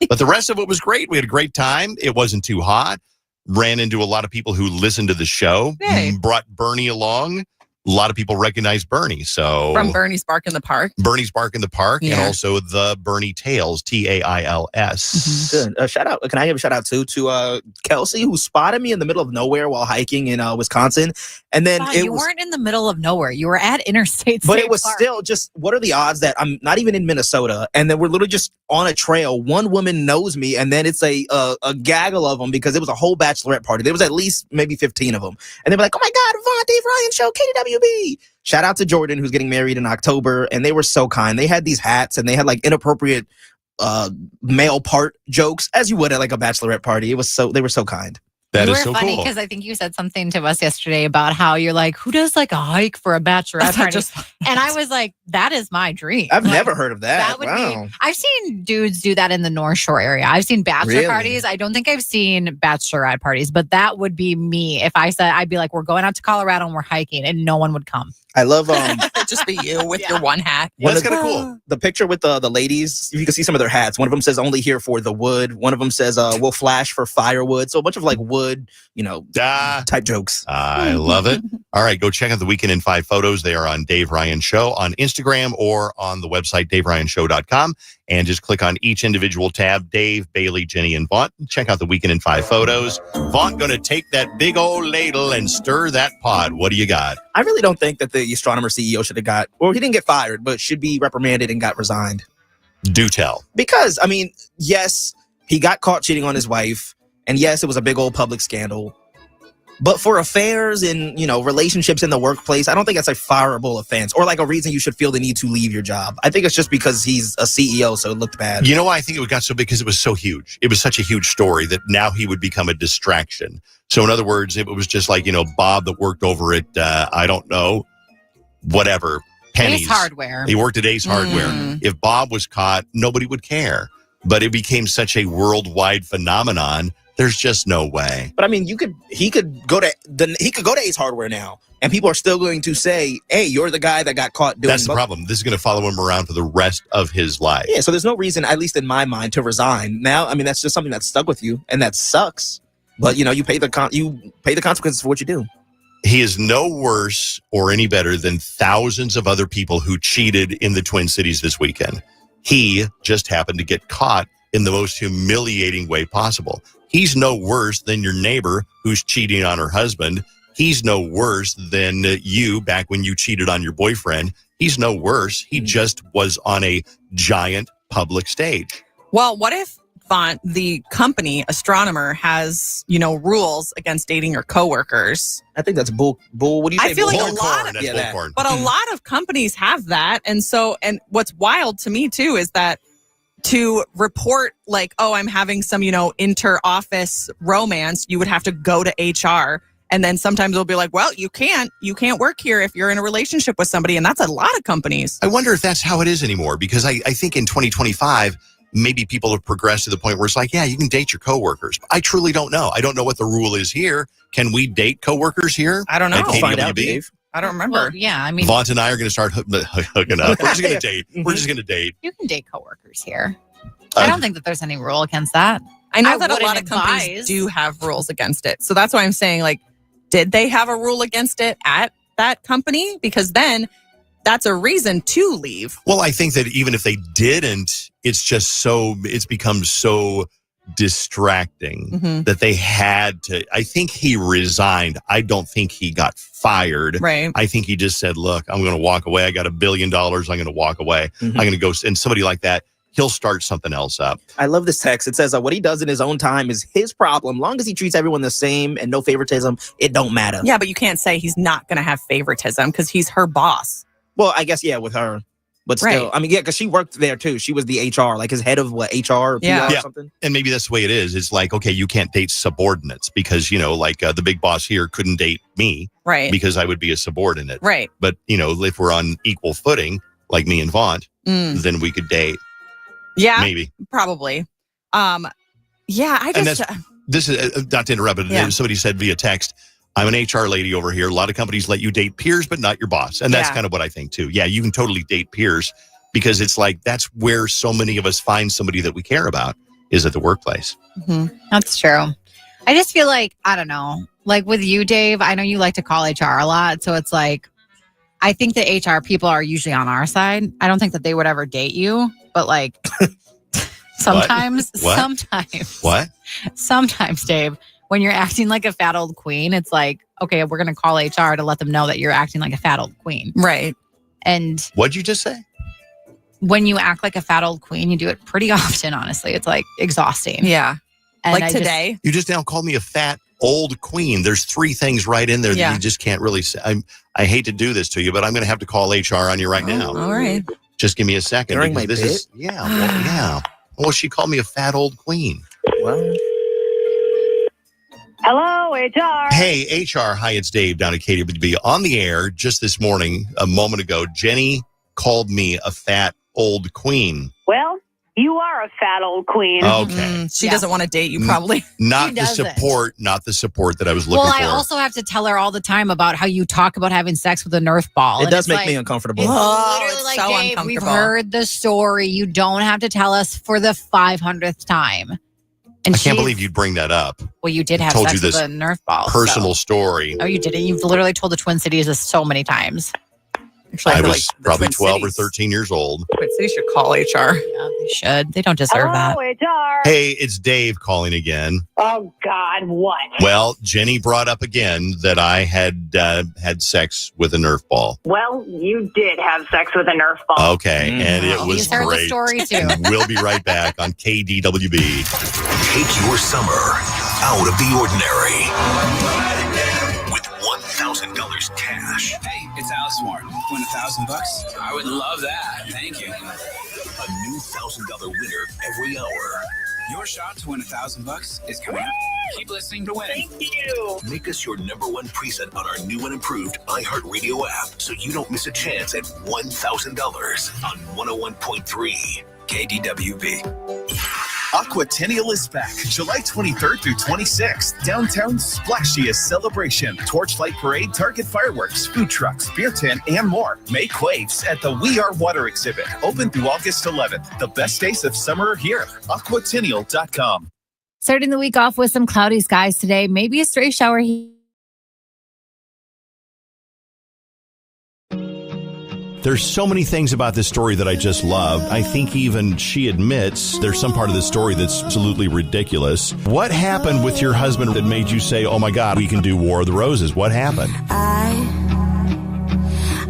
but the rest of it was great. We had a great time. It wasn't too hot. Ran into a lot of people who listened to the show. Hey. Brought Bernie along. A lot of people recognize Bernie. So from Bernie's Bark in the Park. Bernie's Bark in the Park, Yeah. and also the Bernie Tales, Tails. Good. Shout out. Can I give a shout out to Kelsey, who spotted me in the middle of nowhere while hiking in Wisconsin, and then You weren't in the middle of nowhere. You were at Interstate State But it was Park. still just, what are the odds that I'm not even in Minnesota, and then we're literally just on a trail. One woman knows me, and then it's a gaggle of them because it was a whole bachelorette party. There was at least maybe 15 of them, and they were like, "Oh my God, Vont, Dave Ryan Show, KDWB." Shout out to Jordan, who's getting married in October, and they were so kind. They had these hats, and they had like inappropriate male part jokes, as you would at like a bachelorette party. They were so kind. That you is were so funny cool. because I think you said something to us yesterday about how you're like, who does like a hike for a bachelorette party? And I was like, that is my dream. I've never heard of that. That would Wow. be. I've seen dudes do that in the North Shore area. I've seen bachelor Really? parties. I don't think I've seen bachelorette parties, but that would be me. If I said, I'd be like, we're going out to Colorado and we're hiking, and no one would come. I love It'd just be you with your one hat. That's kind of cool. The picture with the ladies, you can see some of their hats. One of them says only here for the wood. One of them says we'll flash for firewood. So a bunch of like wood, type jokes. I love it. All right, go check out the Weekend in 5 photos. They are on Dave Ryan Show on Instagram or on the website daveryanshow.com. And just click on each individual tab, Dave, Bailey, Jenny, and Vont. Check out the Weekend in 5 photos. Vont going to take that big old ladle and stir that pot. What do you got? I really don't think that the astronomer CEO should have he didn't get fired, but should be reprimanded and got resigned. Do tell. Because, I mean, yes, he got caught cheating on his wife. And yes, it was a big old public scandal. But for affairs and, relationships in the workplace, I don't think that's a fireable offense or like a reason you should feel the need to leave your job. I think it's just because he's a CEO, so it looked bad. You know why I think it got so big? Because it was so huge. It was such a huge story that now he would become a distraction. So in other words, it was just like, Bob that worked over at, I don't know, whatever, Penny's. Ace Hardware. He worked at Ace Hardware. If Bob was caught, nobody would care. But it became such a worldwide phenomenon. There's just no way. But I mean, he could go to Ace Hardware now, and people are still going to say, "Hey, you're the guy that got caught doing." That's the problem. This is going to follow him around for the rest of his life. Yeah, so there's no reason, at least in my mind, to resign. Now, I mean, that's just something that stuck with you, and that sucks. But you pay the consequences for what you do. He is no worse or any better than thousands of other people who cheated in the Twin Cities this weekend. He just happened to get caught in the most humiliating way possible. He's no worse than your neighbor who's cheating on her husband. He's no worse than you back when you cheated on your boyfriend. He's no worse. He just was on a giant public stage. Well, what if Vont, the company astronomer, has rules against dating your coworkers? I think that's bull. What do you say? I feel like bullcorn, a lot of that's bullcorn. but a lot of companies have that, and what's wild to me too is that to report like, oh, I'm having some inter-office romance, you would have to go to HR. And then sometimes they'll be like, well, you can't work here if you're in a relationship with somebody. And that's a lot of companies. I wonder if that's how it is anymore, because I think in 2025, maybe people have progressed to the point where it's like, yeah, you can date your coworkers. I truly don't know. I don't know what the rule is here. Can we date coworkers here? I don't know. At KDWB? Find out, Dave. I don't remember. Well, yeah, I mean, Vont and I are going to start hooking up. We're just going to date. We're just going to date. you can date coworkers here. I don't think that there's any rule against that. I know I that a lot of wouldn't companies advise. do have rules against it. So that's why I'm saying, like, did they have a rule against it at that company? Because then that's a reason to leave. Well, I think that even if they didn't, it's become so distracting that they had to. I think he resigned. I don't think he got fired. Right. I think he just said, look, I'm going to walk away. I got $1 billion. I'm going to walk away. I'm going to go. And somebody like that, he'll start something else up. I love this text. It says, what he does in his own time is his problem. Long as he treats everyone the same and no favoritism, it don't matter. Yeah, but you can't say he's not going to have favoritism because he's her boss. Well, I guess, yeah, with her. But still, Right. I mean, yeah, because she worked there too. She was the HR, like his head of HR or PR or something. And maybe that's the way it is. It's like, okay, you can't date subordinates because, the big boss here couldn't date me. Right. Because I would be a subordinate. Right. But, if we're on equal footing, like me and Vont, then we could date. Yeah. Maybe. Probably. Yeah, I just... This is not to interrupt, but somebody said via text, I'm an HR lady over here. A lot of companies let you date peers, but not your boss. And that's kind of what I think, too. Yeah, you can totally date peers because it's like that's where so many of us find somebody that we care about is at the workplace. Mm-hmm. That's true. I just feel like, I don't know, like with you, Dave, I know you like to call HR a lot. So it's like, I think that HR people are usually on our side. I don't think that they would ever date you, but like sometimes, sometimes, Dave, when you're acting like a fat old queen, it's like, okay, we're going to call HR to let them know that you're acting like a fat old queen. Right. And what'd you just say? When you act like a fat old queen, you do it pretty often, honestly. It's like exhausting. Yeah. And like today. You just now called me a fat old queen. There's 3 things right in there that you just can't really say. I hate to do this to you, but I'm going to have to call HR on you right now. All right. Just give me a second. During my bit? Well, she called me a fat old queen. Well. Hello, HR. Hey, HR. Hi, it's Dave down at KDWB. On the air just this morning, a moment ago, Jenny called me a fat old queen. Well, you are a fat old queen. Okay. She doesn't want to date you, probably. Not the support that I was looking for. Well, I also have to tell her all the time about how you talk about having sex with a Nerf ball. It does make me uncomfortable. It's literally it's like, so Dave, uncomfortable. we've heard the story. You don't have to tell us for the 500th time. And I can't believe you'd bring that up. Well, you did have told sex you with this a Nerf ball. personal story. Oh, you didn't? You've literally told the Twin Cities this so many times. Actually, I feel was like probably Twin 12 Cities. or 13 years old. Twin Cities should call HR. Yeah, they should. They don't deserve that. HR. Hey, it's Dave calling again. Oh, God, what? Well, Jenny brought up again that I had had sex with a Nerf ball. Well, you did have sex with a Nerf ball. Okay, and it was He's heard great. the story, too. And we'll be right back on KDWB. Take your summer out of the ordinary with $1,000 cash. Hey, it's Alice Moore. Win $1,000? I would love that. Thank you. A new $1,000 winner every hour. Your shot to win $1,000 is coming up. Keep listening to win. Thank you. Make us your #1 preset on our new and improved iHeartRadio app so you don't miss a chance at $1,000 on 101.3 KDWB. Aquatennial is back July 23rd through 26th. Downtown splashiest celebration. Torchlight parade, Target fireworks, food trucks, beer tent, and more. Make waves at the We Are Water exhibit. Open through August 11th. The best days of summer are here. Aquatennial.com. Starting the week off with some cloudy skies today. Maybe a stray shower. There's so many things about this story that I just love. I think even she admits there's some part of the story that's absolutely ridiculous. What happened with your husband that made you say, oh my God, we can do War of the Roses? What happened? I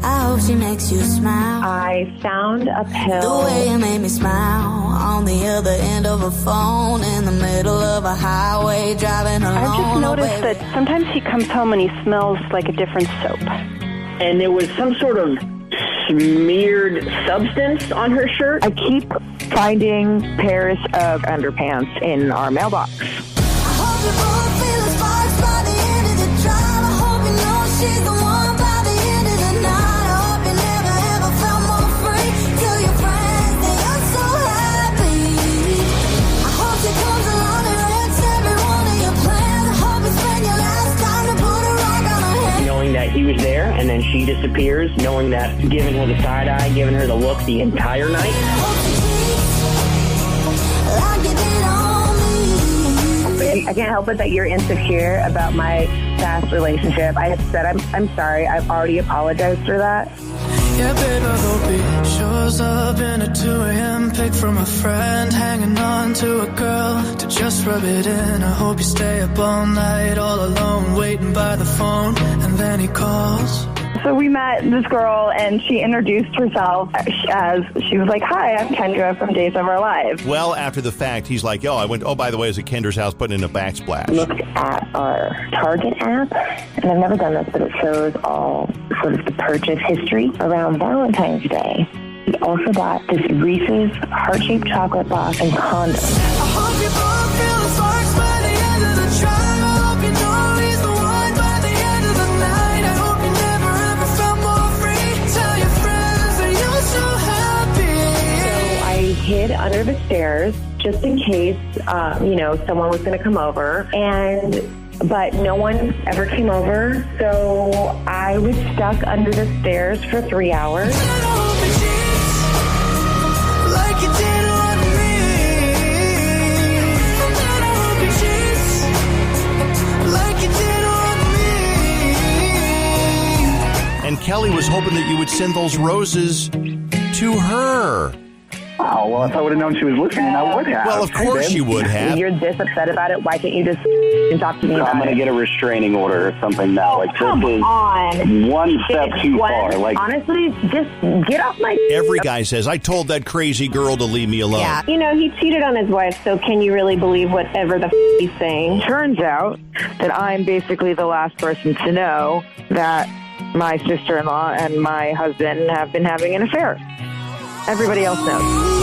hope she makes you smile. I found a pill. The way you made me smile on the other end of a phone in the middle of a highway driving alone. I've just noticed that sometimes he comes home and he smells like a different soap. And there was some sort of smeared substance on her shirt. I keep finding pairs of underpants in our mailbox. Knowing that he was there and then she disappears, knowing that giving her the side eye, giving her the look the entire night. I can't help it that you're insecure about my past relationship. I have said I'm sorry. I've already apologized for that. Yeah, babe, I hope he shows up in a 2 a.m. pic from a friend, hanging on to a girl to just rub it in. I hope you stay up all night, all alone, waiting by the phone, and then he calls. So we met this girl, and she introduced herself as, she was like, hi, I'm Kendra from Days of Our Lives. Well, after the fact, he's like, oh, by the way, I was at Kendra's house putting in a backsplash. Looked at our Target app, and I've never done this, but it shows all sort of the purchase history around Valentine's Day. We also got this Reese's heart-shaped chocolate box and condoms. I hope you both feel the sparks by the end of the drive. I hope you know he's the one by the end of the night. I hope you never ever felt more free. Tell your friends that you're so happy. So I hid under the stairs just in case, someone was going to come over. And but no one ever came over. So I was stuck under the stairs for 3 hours. Like you did on me. Like you did on me. And Kelly was hoping that you would send those roses to her. Oh, well, if I would have known she was listening, I would have. Well, of course you would have. You're this upset about it. Why can't you just talk to me about it? I'm going to get a restraining order or something now. Like, Come this is on. one step too far. Like, honestly, just get off my... Every guy says, I told that crazy girl to leave me alone. Yeah. You know, he cheated on his wife, so can you really believe whatever the he's saying? Turns out that I'm basically the last person to know that my sister-in-law and my husband have been having an affair. Everybody else knows.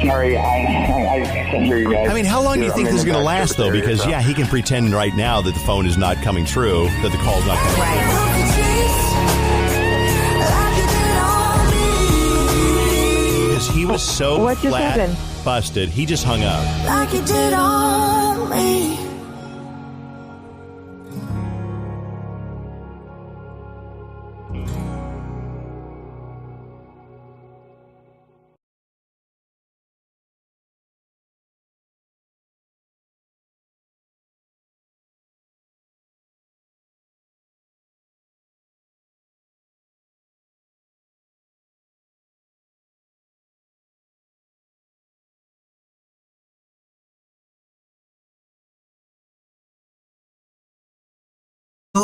Sorry, I can't hear you guys. I mean, how long do you think this is going to last, though? Because, yeah, he can pretend right now that the phone is not coming through, that the call's not coming through. Because he was so flat busted, he just hung up. Like you did on me.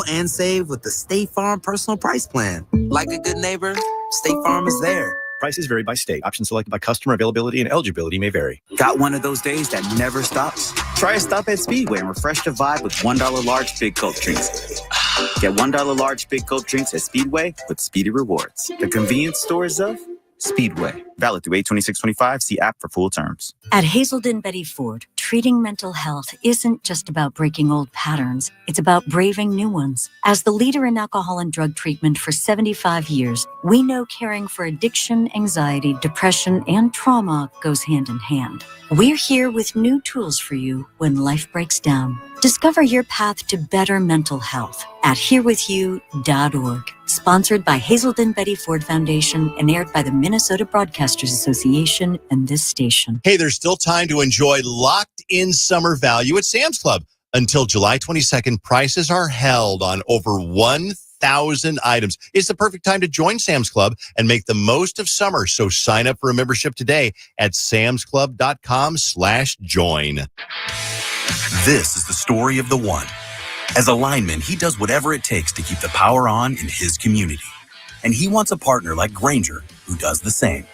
And save with the State Farm Personal Price Plan. Like a good neighbor, State Farm is there. Prices vary by state. Options selected by customer. Availability and eligibility may vary. Got one of those days that never stops? Try a stop at Speedway and refresh the vibe with $1 large Big Coke drinks. Get $1 large Big Coke drinks at Speedway with Speedy Rewards. The convenience stores of Speedway. Valid through 8/26/25. See app for full terms. At Hazelden Betty Ford, treating mental health isn't just about breaking old patterns. It's about braving new ones. As the leader in alcohol and drug treatment for 75 years, we know caring for addiction, anxiety, depression, and trauma goes hand in hand. We're here with new tools for you when life breaks down. Discover your path to better mental health at herewithyou.org. Sponsored by Hazelden Betty Ford Foundation and aired by the Minnesota Broadcasters Association and this station. Hey, there's still time to enjoy locked-in summer value at Sam's Club. Until July 22nd, prices are held on over 1,000 items. It's the perfect time to join Sam's Club and make the most of summer. So sign up for a membership today at samsclub.com/join. This is the story of the one. As a lineman, he does whatever it takes to keep the power on in his community. And he wants a partner like Grainger who does the same.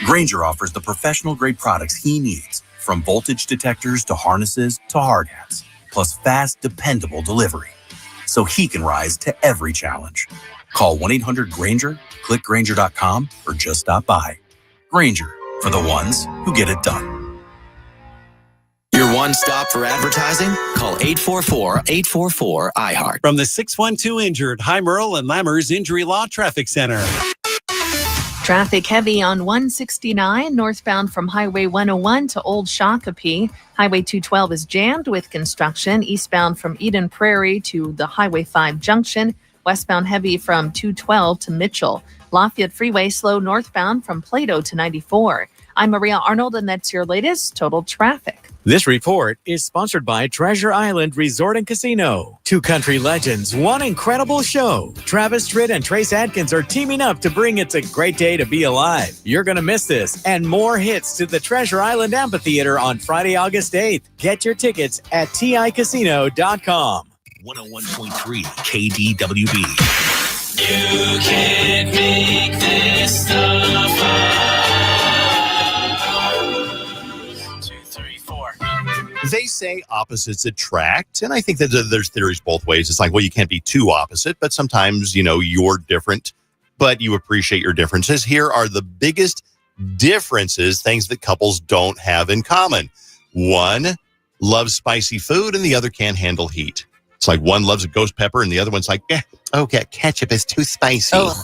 Grainger offers the professional-grade products he needs, from voltage detectors to harnesses to hard hats, plus fast, dependable delivery, so he can rise to every challenge. Call 1-800-GRAINGER, click Grainger.com, or just stop by. Grainger, for the ones who get it done. Your one stop for advertising? Call 844-844-iHeart. From the 612 Injured, High Merle and Lammers Injury Law Traffic Center. Traffic heavy on 169 northbound from Highway 101 to Old Shakopee. Highway 212 is jammed with construction eastbound from Eden Prairie to the Highway 5 junction. Westbound heavy from 212 to Mitchell. Lafayette Freeway slow northbound from Plato to 94. I'm Maria Arnold, and that's your latest total traffic. This report is sponsored by Treasure Island Resort and Casino. Two country legends, one incredible show. Travis Tritt and Trace Adkins are teaming up to bring It's a Great Day to Be Alive. You're going to miss this and more hits to the Treasure Island Amphitheater on Friday, August 8th. Get your tickets at ticasino.com. 101.3 KDWB. You can't make this stuff up. They say opposites attract, and I think that there's theories both ways. It's like, well, you can't be too opposite, but sometimes, you're different, but you appreciate your differences. Here are the biggest differences, things that couples don't have in common. 1, loves spicy food and the other can't handle heat. It's like one loves a ghost pepper and the other one's like, ketchup is too spicy. Ugh.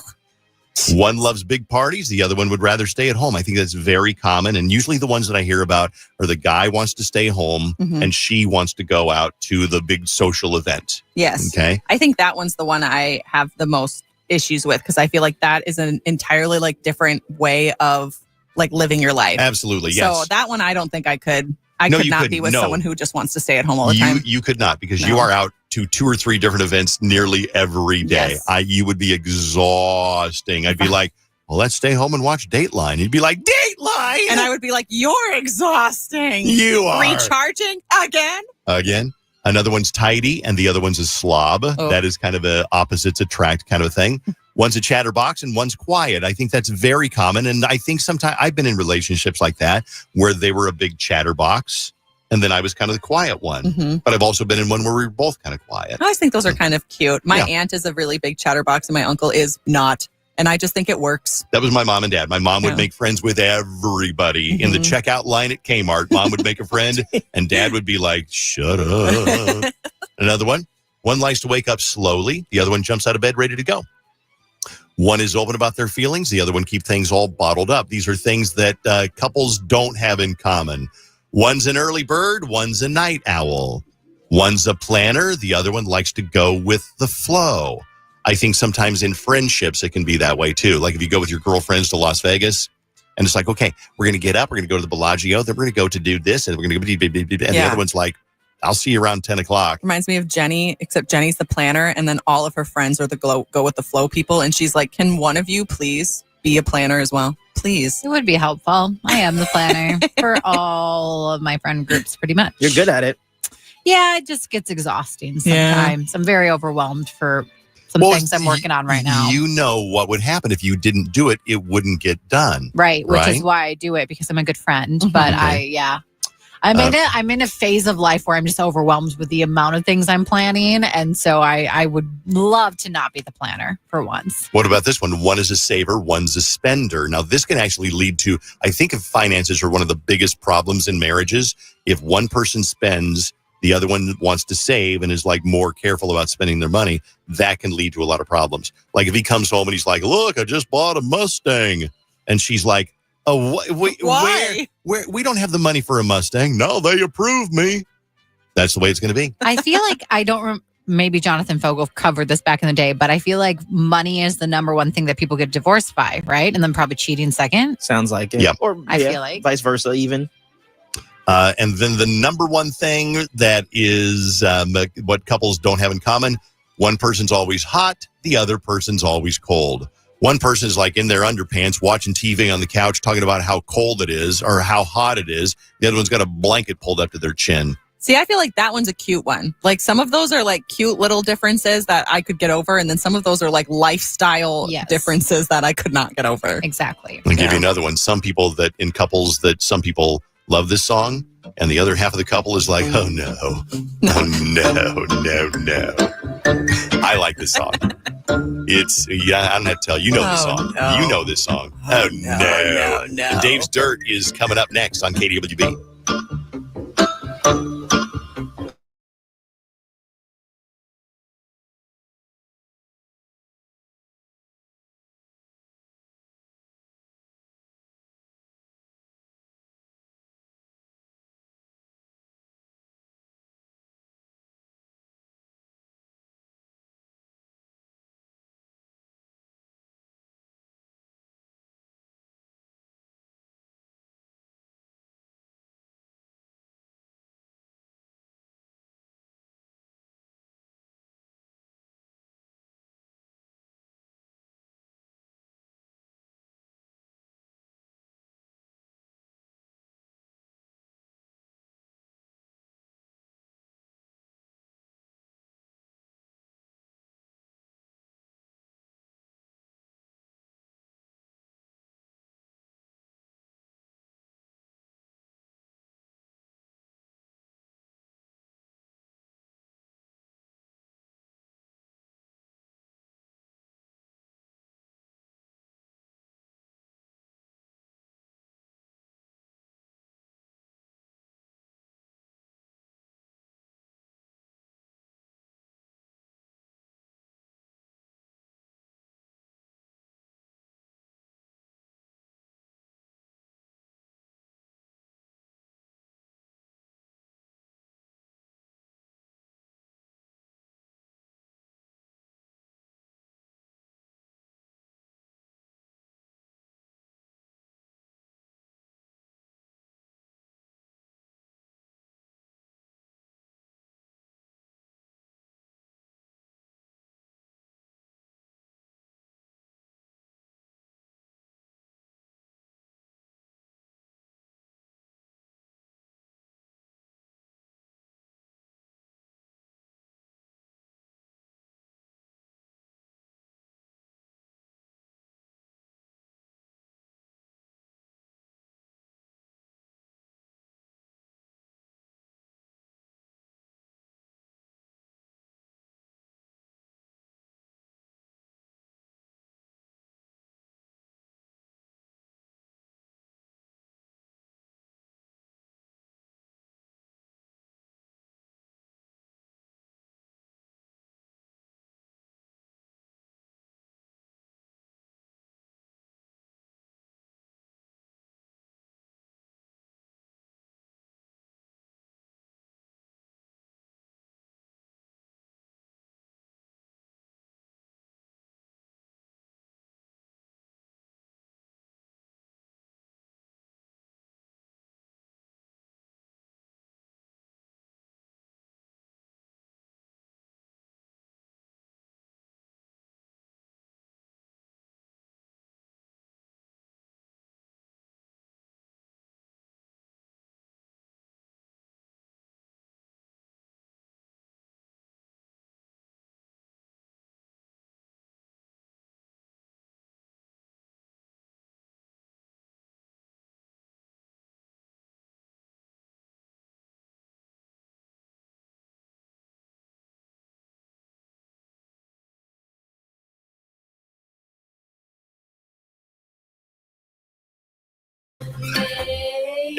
One loves big parties. The other one would rather stay at home. I think that's very common. And usually the ones that I hear about are the guy wants to stay home and she wants to go out to the big social event. Yes. Okay. I think that one's the one I have the most issues with because I feel like that is an entirely like different way of like living your life. Absolutely. Yes. So that one, I don't think I could. I could not be with someone who just wants to stay at home all the time. You could not because you are out to 2 or 3 different events nearly every day. Yes. You would be exhausting. I'd be like, well, let's stay home and watch Dateline. You'd be like, Dateline! And I would be like, you're exhausting. You are. Recharging again? Another one's tidy and the other one's a slob. Oh. That is kind of a opposites attract kind of a thing. One's a chatterbox and one's quiet. I think that's very common. And I think sometimes I've been in relationships like that where they were a big chatterbox and then I was kind of the quiet one. But I've also been in one where we were both kind of quiet. I always think those are kind of cute. My aunt is a really big chatterbox and my uncle is not. And I just think it works. That was my mom and dad. My mom would make friends with everybody. In the checkout line at Kmart, mom would make a friend and dad would be like, shut up. Another one likes to wake up slowly. The other one jumps out of bed ready to go. One is open about their feelings. The other one keep things all bottled up. These are things that couples don't have in common. One's an early bird. One's a night owl. One's a planner. The other one likes to go with the flow. I think sometimes in friendships, it can be that way too. Like if you go with your girlfriends to Las Vegas and it's like, okay, we're going to get up. We're going to go to the Bellagio. Then we're going to go to do this. And we're going to go. And the other one's like, I'll see you around 10 o'clock. Reminds me of Jenny, except Jenny's the planner. And then all of her friends are the go with the flow people. And she's like, can one of you please be a planner as well? Please. It would be helpful. I am the planner for all of my friend groups, pretty much. You're good at it. Yeah, it just gets exhausting sometimes. I'm very overwhelmed for some things I'm working on right now. You know what would happen if you didn't do it, it wouldn't get done. Right, which is why I do it because I'm a good friend. But I'm in a phase of life where I'm just overwhelmed with the amount of things I'm planning. And so I would love to not be the planner for once. What about this one? One is a saver, one's a spender. Now, this can actually lead to, I think if finances are one of the biggest problems in marriages, if one person spends, the other one wants to save and is like more careful about spending their money, that can lead to a lot of problems. Like if he comes home and he's like, look, I just bought a Mustang. And she's like, oh, why? Where we don't have the money for a Mustang. No, they approve me. That's the way it's going to be. I feel like maybe Jonathan Fogel covered this back in the day, but I feel like money is the number one thing that people get divorced by, right? And then probably cheating second. Sounds like it. Yeah. Or I feel like vice versa even. And then the number one thing that is what couples don't have in common, one person's always hot, the other person's always cold. One person is like in their underpants watching TV on the couch talking about how cold it is or how hot it is. The other one's got a blanket pulled up to their chin. See, I feel like that one's a cute one. Like some of those are like cute little differences that I could get over. And then some of those are like lifestyle differences that I could not get over. Exactly. I'll give you another one. Some people that in couples that some people love this song and the other half of the couple is like, oh no, no. I like this song. It's, I don't have to tell you, know the song. No. You know this song. Oh no. And Dave's Dirt is coming up next on KDWB.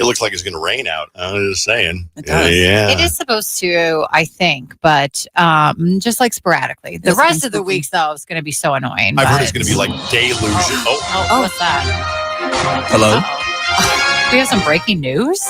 looks like it's going to rain out. I'm just saying. It does. Yeah. It is supposed to, I think, but just like sporadically. The rest of the weeks, though, is going to be so annoying. I've heard it's going to be like deluge. What's that? Hello? We have some breaking news.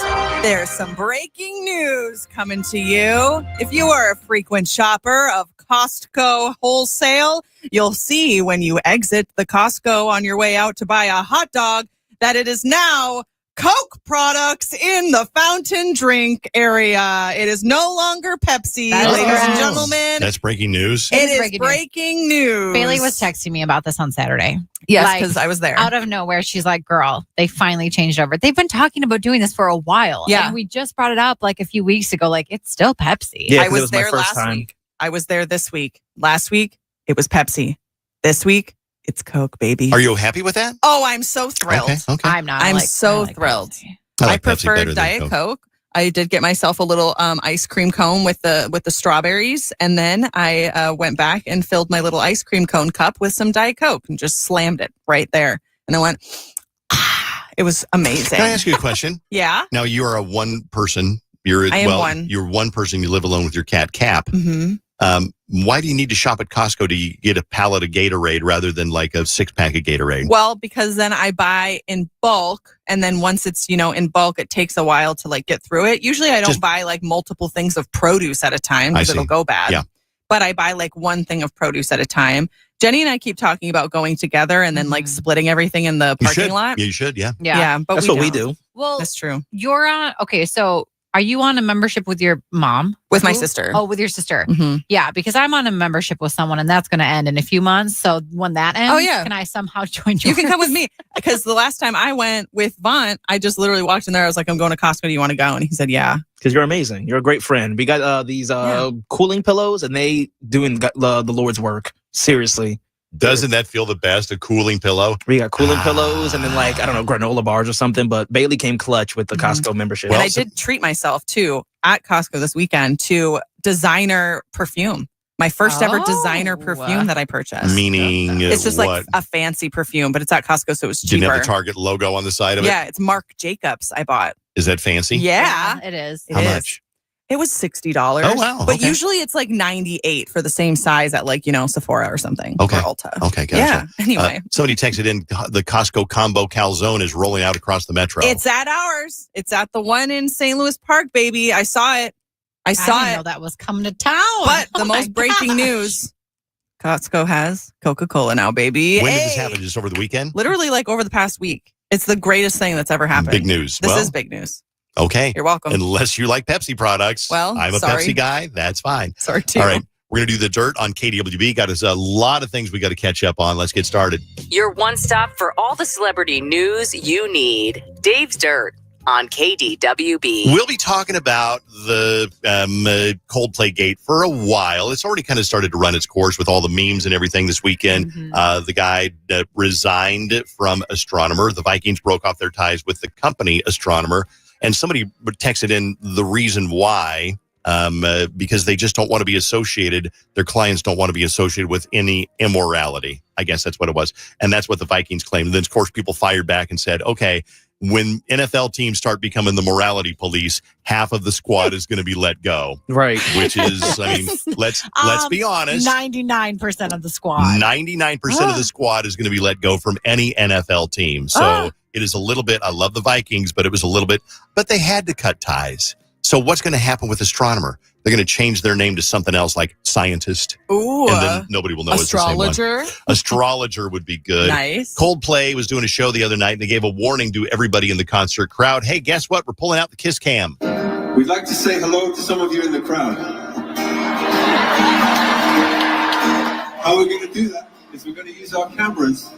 There's some breaking news coming to you. If you are a frequent shopper of Costco wholesale, you'll see when you exit the Costco on your way out to buy a hot dog that it is now Coke products in the fountain drink area. It is no longer Pepsi, ladies and gentlemen. That's breaking news. It is breaking news. Bailey was texting me about this on Saturday. Yes, because I was there. Out of nowhere, she's like, girl, they finally changed over. They've been talking about doing this for a while. Yeah. And we just brought it up like a few weeks ago. Like, it's still Pepsi. Yeah, I was my there first last time. week. I was there this week. Last week, it was Pepsi. This week, it's Coke, baby. Are you happy with that? Oh, I'm so thrilled. Okay. I'm not. I'm I so like thrilled. Pepsi. I like Pepsi better prefer than Diet Coke. Coke. I did get myself a little ice cream cone with the strawberries, and then I went back and filled my little ice cream cone cup with some Diet Coke and just slammed it right there. And I went, it was amazing. Can I ask you a question? Yeah. Now you are a one person. I am one. You're one person. You live alone with your cat Cap. Mm-hmm. Why do you need to shop at Costco to get a pallet of Gatorade rather than like a 6-pack of Gatorade? Well, because then I buy in bulk, and then once it's in bulk, it takes a while to like get through it. Usually, I don't buy like multiple things of produce at a time because it'll go bad. Yeah. But I buy like one thing of produce at a time. Jenny and I keep talking about going together and then like splitting everything in the parking lot. Yeah, you should. Yeah. Yeah, but That's what we do. Well, that's true. You're on. Okay, so are you on a membership with your mom? With my sister. Oh, with your sister. Mm-hmm. Yeah, because I'm on a membership with someone, and that's going to end in a few months. So when that ends, can I somehow join you? You can come with me. Because the last time I went with Vont, I just literally walked in there. I was like, I'm going to Costco. Do you want to go? And he said, yeah. Because you're amazing. You're a great friend. We got these cooling pillows, and they doing the Lord's work. Seriously. Doesn't that feel the best? A cooling pillow? We got cooling pillows and then like, I don't know, granola bars or something. But Bailey came clutch with the Costco membership. And I did treat myself too at Costco this weekend to designer perfume. My first ever designer perfume that I purchased. Meaning it's just what? like a fancy perfume, but it's at Costco, so it was cheaper. Didn't have the Target logo on the side of it? Yeah, it's Marc Jacobs I bought. Is that fancy? Yeah. It is. How much? It was $60. Oh, wow. But Okay. usually it's like $98 for the same size at like, Sephora or something. Okay. Or Ulta. Okay, gotcha. Yeah. Anyway. Somebody texted in the Costco combo calzone is rolling out across the metro. It's at ours. It's at the one in St. Louis Park, baby. I saw it. I didn't know that was coming to town. But the Oh my most breaking news, Costco has Coca-Cola now, baby. When did this happen? Just over the weekend? Literally like over the past week. It's the greatest thing that's ever happened. Big news. This Well, is big news. Okay. You're welcome. Unless you like Pepsi products. Well, I'm a sorry. Pepsi guy. That's fine. Sorry, too. All right. We're going to do the dirt on KDWB. Got us a lot of things we got to catch up on. Let's get started. Your one stop for all the celebrity news you need. Dave's Dirt on KDWB. We'll be talking about the Coldplay gate for a while. It's already kind of started to run its course with all the memes and everything this weekend. The guy that resigned from Astronomer. The Vikings broke off their ties with the company Astronomer. And somebody texted in the reason why, because they just don't want to be associated. Their clients don't want to be associated with any immorality. I guess that's what it was. And that's what the Vikings claimed. And then, of course, people fired back and said, okay, when NFL teams start becoming the morality police, half of the squad is going to be let go. Right. Which is, I mean, let's be honest. 99% of the squad. 99% of the squad is going to be let go from any NFL team. So it is a little bit, I love the Vikings, but it was a little bit, but they had to cut ties. So what's going to happen with Astronomer? They're going to change their name to something else like Scientist. Ooh. And then nobody will know it's the same one. Astrologer. Astrologer would be good. Nice. Coldplay was doing a show the other night, and they gave a warning to everybody in the concert crowd. Hey, guess what? We're pulling out the kiss cam. We'd like to say hello to some of you in the crowd. How we're going to do that is we're going to use our cameras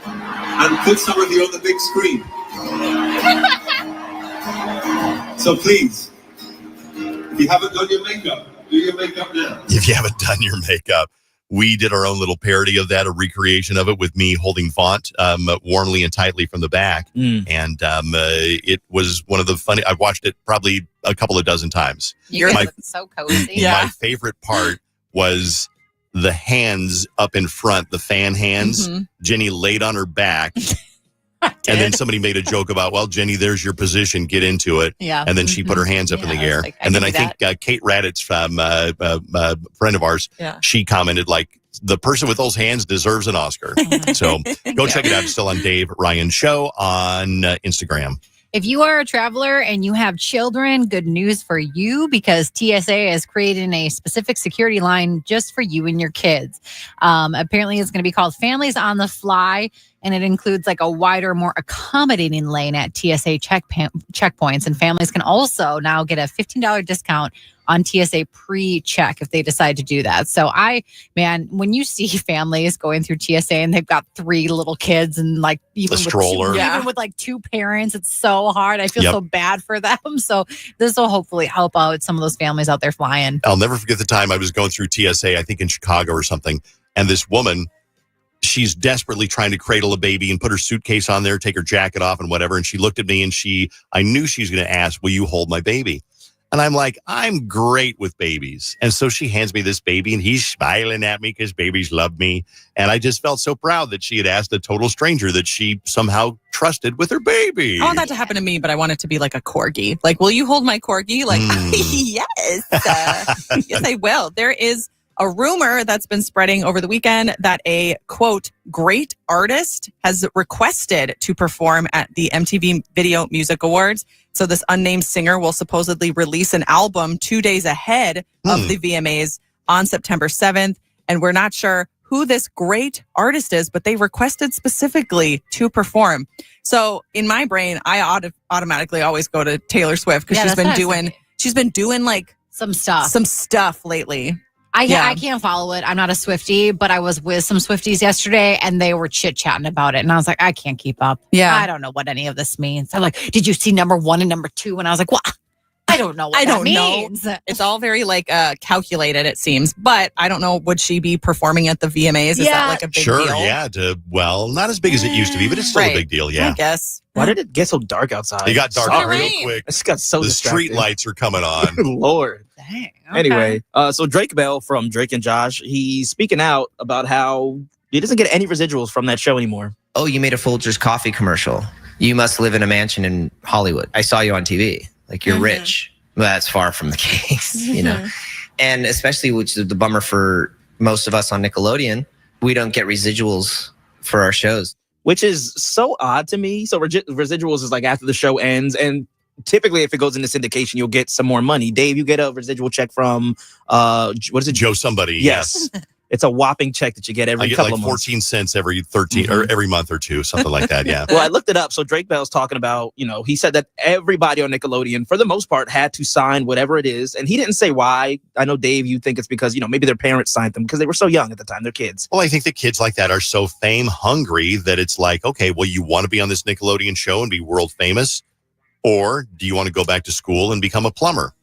and put some of you on the big screen. So please, if you haven't done your makeup, do your makeup now. If you haven't done your makeup, we did our own little parody of that, a recreation of it with me holding Vont warmly and tightly from the back. And it was one of the funny, I've watched it probably a couple of dozen times. You're so cozy. My favorite part was the hands up in front, the fan hands. Jenny laid on her back And then somebody made a joke about, well, Jenny, there's your position. Get into it. Yeah. And then she put her hands up in the air. And then I think Kate Raditz, friend of ours, she commented like, the person with those hands deserves an Oscar. So go check it out. It's still on Dave Ryan Show on Instagram. If you are a traveler and you have children, good news for you because TSA is creating a specific security line just for you and your kids. Apparently, it's going to be called Families on the Fly, and it includes like a wider, more accommodating lane at TSA checkpoints. And families can also now get a $15 discount on TSA pre-check if they decide to do that. So when you see families going through TSA and they've got 3 little kids and like even with like 2 parents, it's so hard. I feel so bad for them. So this will hopefully help out some of those families out there flying. I'll never forget the time I was going through TSA, I think in Chicago or something, and this woman, she's desperately trying to cradle a baby and put her suitcase on there, take her jacket off and whatever. And she looked at me and I knew she was going to ask, will you hold my baby? And I'm like, I'm great with babies. And so she hands me this baby and he's smiling at me because babies love me. And I just felt so proud that she had asked a total stranger that she somehow trusted with her baby. I want that to happen to me, but I want it to be like a corgi. Like, will you hold my corgi? Like, yes. Yes, I will. There is a rumor that's been spreading over the weekend that a, quote, great artist has requested to perform at the MTV Video Music Awards. So this unnamed singer will supposedly release an album 2 days ahead of the VMAs on September 7th. And we're not sure who this great artist is, but they requested specifically to perform. So in my brain, I automatically always go to Taylor Swift because she's been doing like some stuff lately. I can't follow it. I'm not a Swiftie, but I was with some Swifties yesterday and they were chit-chatting about it. And I was like, I can't keep up. Yeah. I don't know what any of this means. They're like, did you see number 1 and number 2? And I was like, well, I don't know what that means. It's all very like calculated, it seems. But I don't know, would she be performing at the VMAs? Is that like a big deal? Well, not as big as it used to be, but it's still a big deal, yeah. I guess. Why did it get so dark outside? It got dark real quick. It got so the distracting. street lights are coming on. Lord. Dang, okay. Anyway, so Drake Bell from Drake and Josh, he's speaking out about how he doesn't get any residuals from that show anymore. Oh, you made a Folgers coffee commercial. You must live in a mansion in Hollywood. I saw you on TV. Like, you're rich. Well, that's far from the case, you know? And especially, which is the bummer for most of us on Nickelodeon, we don't get residuals for our shows. Which is so odd to me. So residuals is like after the show ends, and typically if it goes into syndication, you'll get some more money. Dave, you get a residual check from, what is it? Joe somebody, yes. It's a whopping check that you get every couple of months. I get like 14 cents every 13 or every month or two, something like that. Yeah. Well, I looked it up. So Drake Bell's talking about, he said that everybody on Nickelodeon, for the most part, had to sign whatever it is. And he didn't say why. I know, Dave, you think it's because, maybe their parents signed them because they were so young at the time. They're kids. Well, I think that kids like that are so fame hungry that it's like, okay, well, you want to be on this Nickelodeon show and be world famous? Or do you want to go back to school and become a plumber?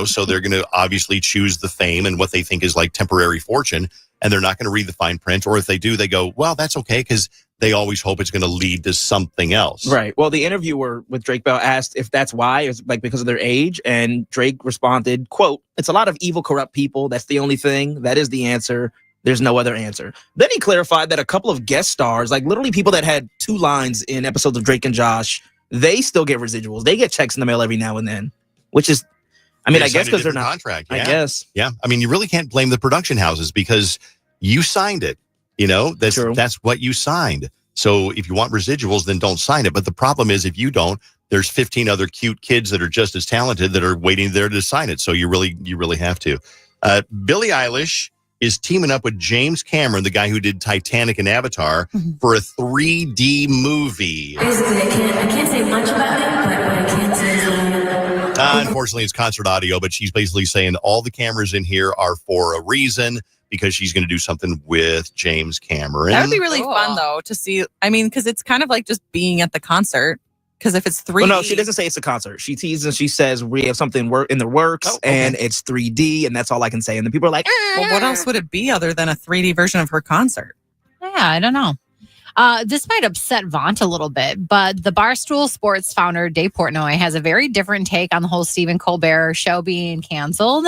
So they're going to obviously choose the fame and what they think is like temporary fortune. And they're not going to read the fine print. Or if they do, they go, well, that's okay, because they always hope it's going to lead to something else. Right. Well, the interviewer with Drake Bell asked if that's why. It's like because of their age. And Drake responded, quote, it's a lot of evil, corrupt people. That's the only thing. That is the answer. There's no other answer. Then he clarified that a couple of guest stars, like literally people that had 2 lines in episodes of Drake and Josh, they still get residuals. They get checks in the mail every now and then, which is, I guess because they're not contract. I guess. Yeah. You really can't blame the production houses because you signed it. That's what you signed. So if you want residuals, then don't sign it. But the problem is if you don't, there's 15 other cute kids that are just as talented that are waiting there to sign it. So you really have to. Billie Eilish is teaming up with James Cameron, the guy who did Titanic and Avatar, for a 3D movie. Basically, I can't say much about it, but what I can say is unfortunately, it's concert audio, but she's basically saying all the cameras in here are for a reason because she's going to do something with James Cameron. That would be really fun, though, to see. Because it's kind of like just being at the concert. Because if it's 3D... Well, no, she doesn't say it's a concert. She teases and she says, we have something in the works, and it's 3D, and that's all I can say. And then people are like, well, what else would it be other than a 3D version of her concert? Yeah, I don't know. This might upset Vont a little bit, but the Barstool Sports founder, Dave Portnoy, has a very different take on the whole Stephen Colbert show being canceled.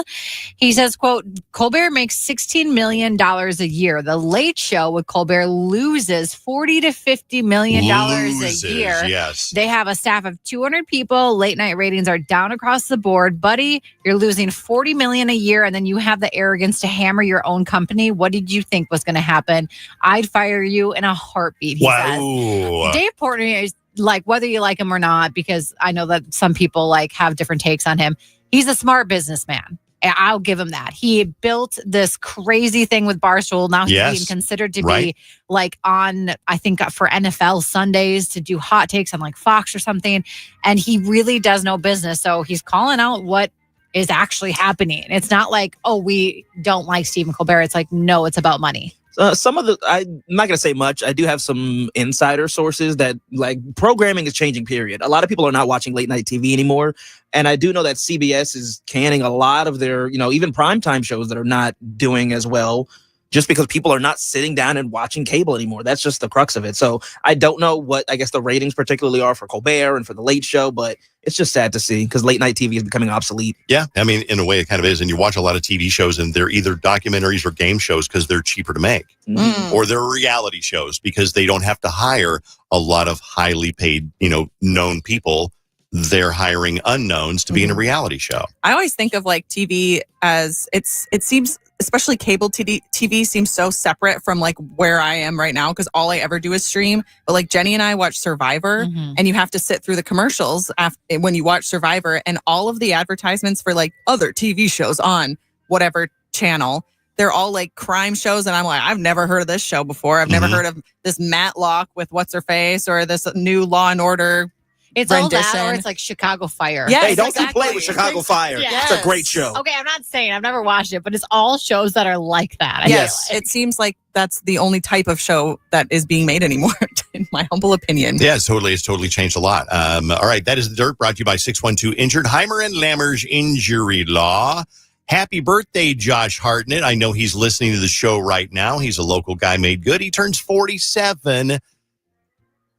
He says, quote, Colbert makes $16 million a year. The Late Show with Colbert loses $40 to $50 million a year. Yes. They have a staff of 200 people. Late night ratings are down across the board. Buddy, you're losing $40 million a year, and then you have the arrogance to hammer your own company. What did you think was going to happen? I'd fire you in a heartbeat, he says. Dave Portnoy is like, whether you like him or not, because I know that some people like have different takes on him, he's a smart businessman. I'll give him that. He built this crazy thing with Barstool. Now he's being considered to be like on, I think, for NFL Sundays to do hot takes on like Fox or something. And he really does know business. So he's calling out what is actually happening. It's not like, oh, we don't like Stephen Colbert. It's like, no, it's about money. Some of the, I'm not going to say much. I do have some insider sources that like programming is changing, period. A lot of people are not watching late night TV anymore. And I do know that CBS is canning a lot of their, even primetime shows that are not doing as well, just because people are not sitting down and watching cable anymore. That's just the crux of it. So I don't know what, I guess, the ratings particularly are for Colbert and for the Late Show, but it's just sad to see because late night TV is becoming obsolete. Yeah, I mean, in a way it kind of is. And you watch a lot of TV shows and they're either documentaries or game shows because they're cheaper to make. Or they're reality shows because they don't have to hire a lot of highly paid, known people. They're hiring unknowns to be in a reality show. I always think of like TV as it seems, especially cable TV seems so separate from like where I am right now because all I ever do is stream. But like Jenny and I watch Survivor and you have to sit through the commercials when you watch Survivor and all of the advertisements for like other TV shows on whatever channel. They're all like crime shows. And I'm like, I've never heard of this show before. I've never heard of this Matlock with what's her face or this new Law and Order. It's rendition. all that, or it's like Chicago Fire. Yes, hey, don't you play with Chicago Fire. Yes. It's a great show. Okay, I'm not saying I've never watched it, but it's all shows that are like that. Yes, it seems like that's the only type of show that is being made anymore, in my humble opinion. Yeah, it's totally changed a lot. All right, that is The Dirt, brought to you by 612 Injured, Heimer and Lammer's Injury Law. Happy birthday, Josh Hartnett. I know he's listening to the show right now. He's a local guy made good. He turns 47.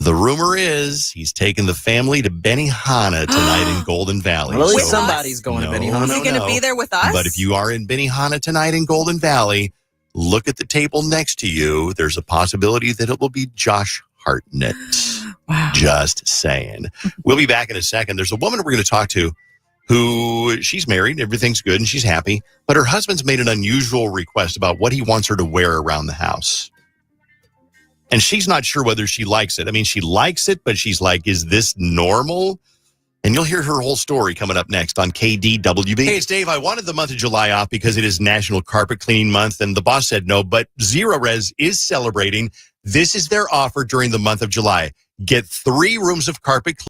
The rumor is he's taking the family to Benihana tonight in Golden Valley. Well, at least somebody's going to Benihana. Is he going to be there with us? But if you are in Benihana tonight in Golden Valley, look at the table next to you. There's a possibility that it will be Josh Hartnett. Wow. Just saying. We'll be back in a second. There's a woman we're going to talk to who she's married. Everything's good and she's happy. But her husband's made an unusual request about what he wants her to wear around the house. And she's not sure whether she likes it. I mean, she likes it, but she's like, is this normal? And you'll hear her whole story coming up next on KDWB. Hey, it's Dave. I wanted the month of July off because it is National Carpet Cleaning Month, and the boss said no, but Zero Res is celebrating. This is their offer during the month of July. Get 3 rooms of carpet cleaning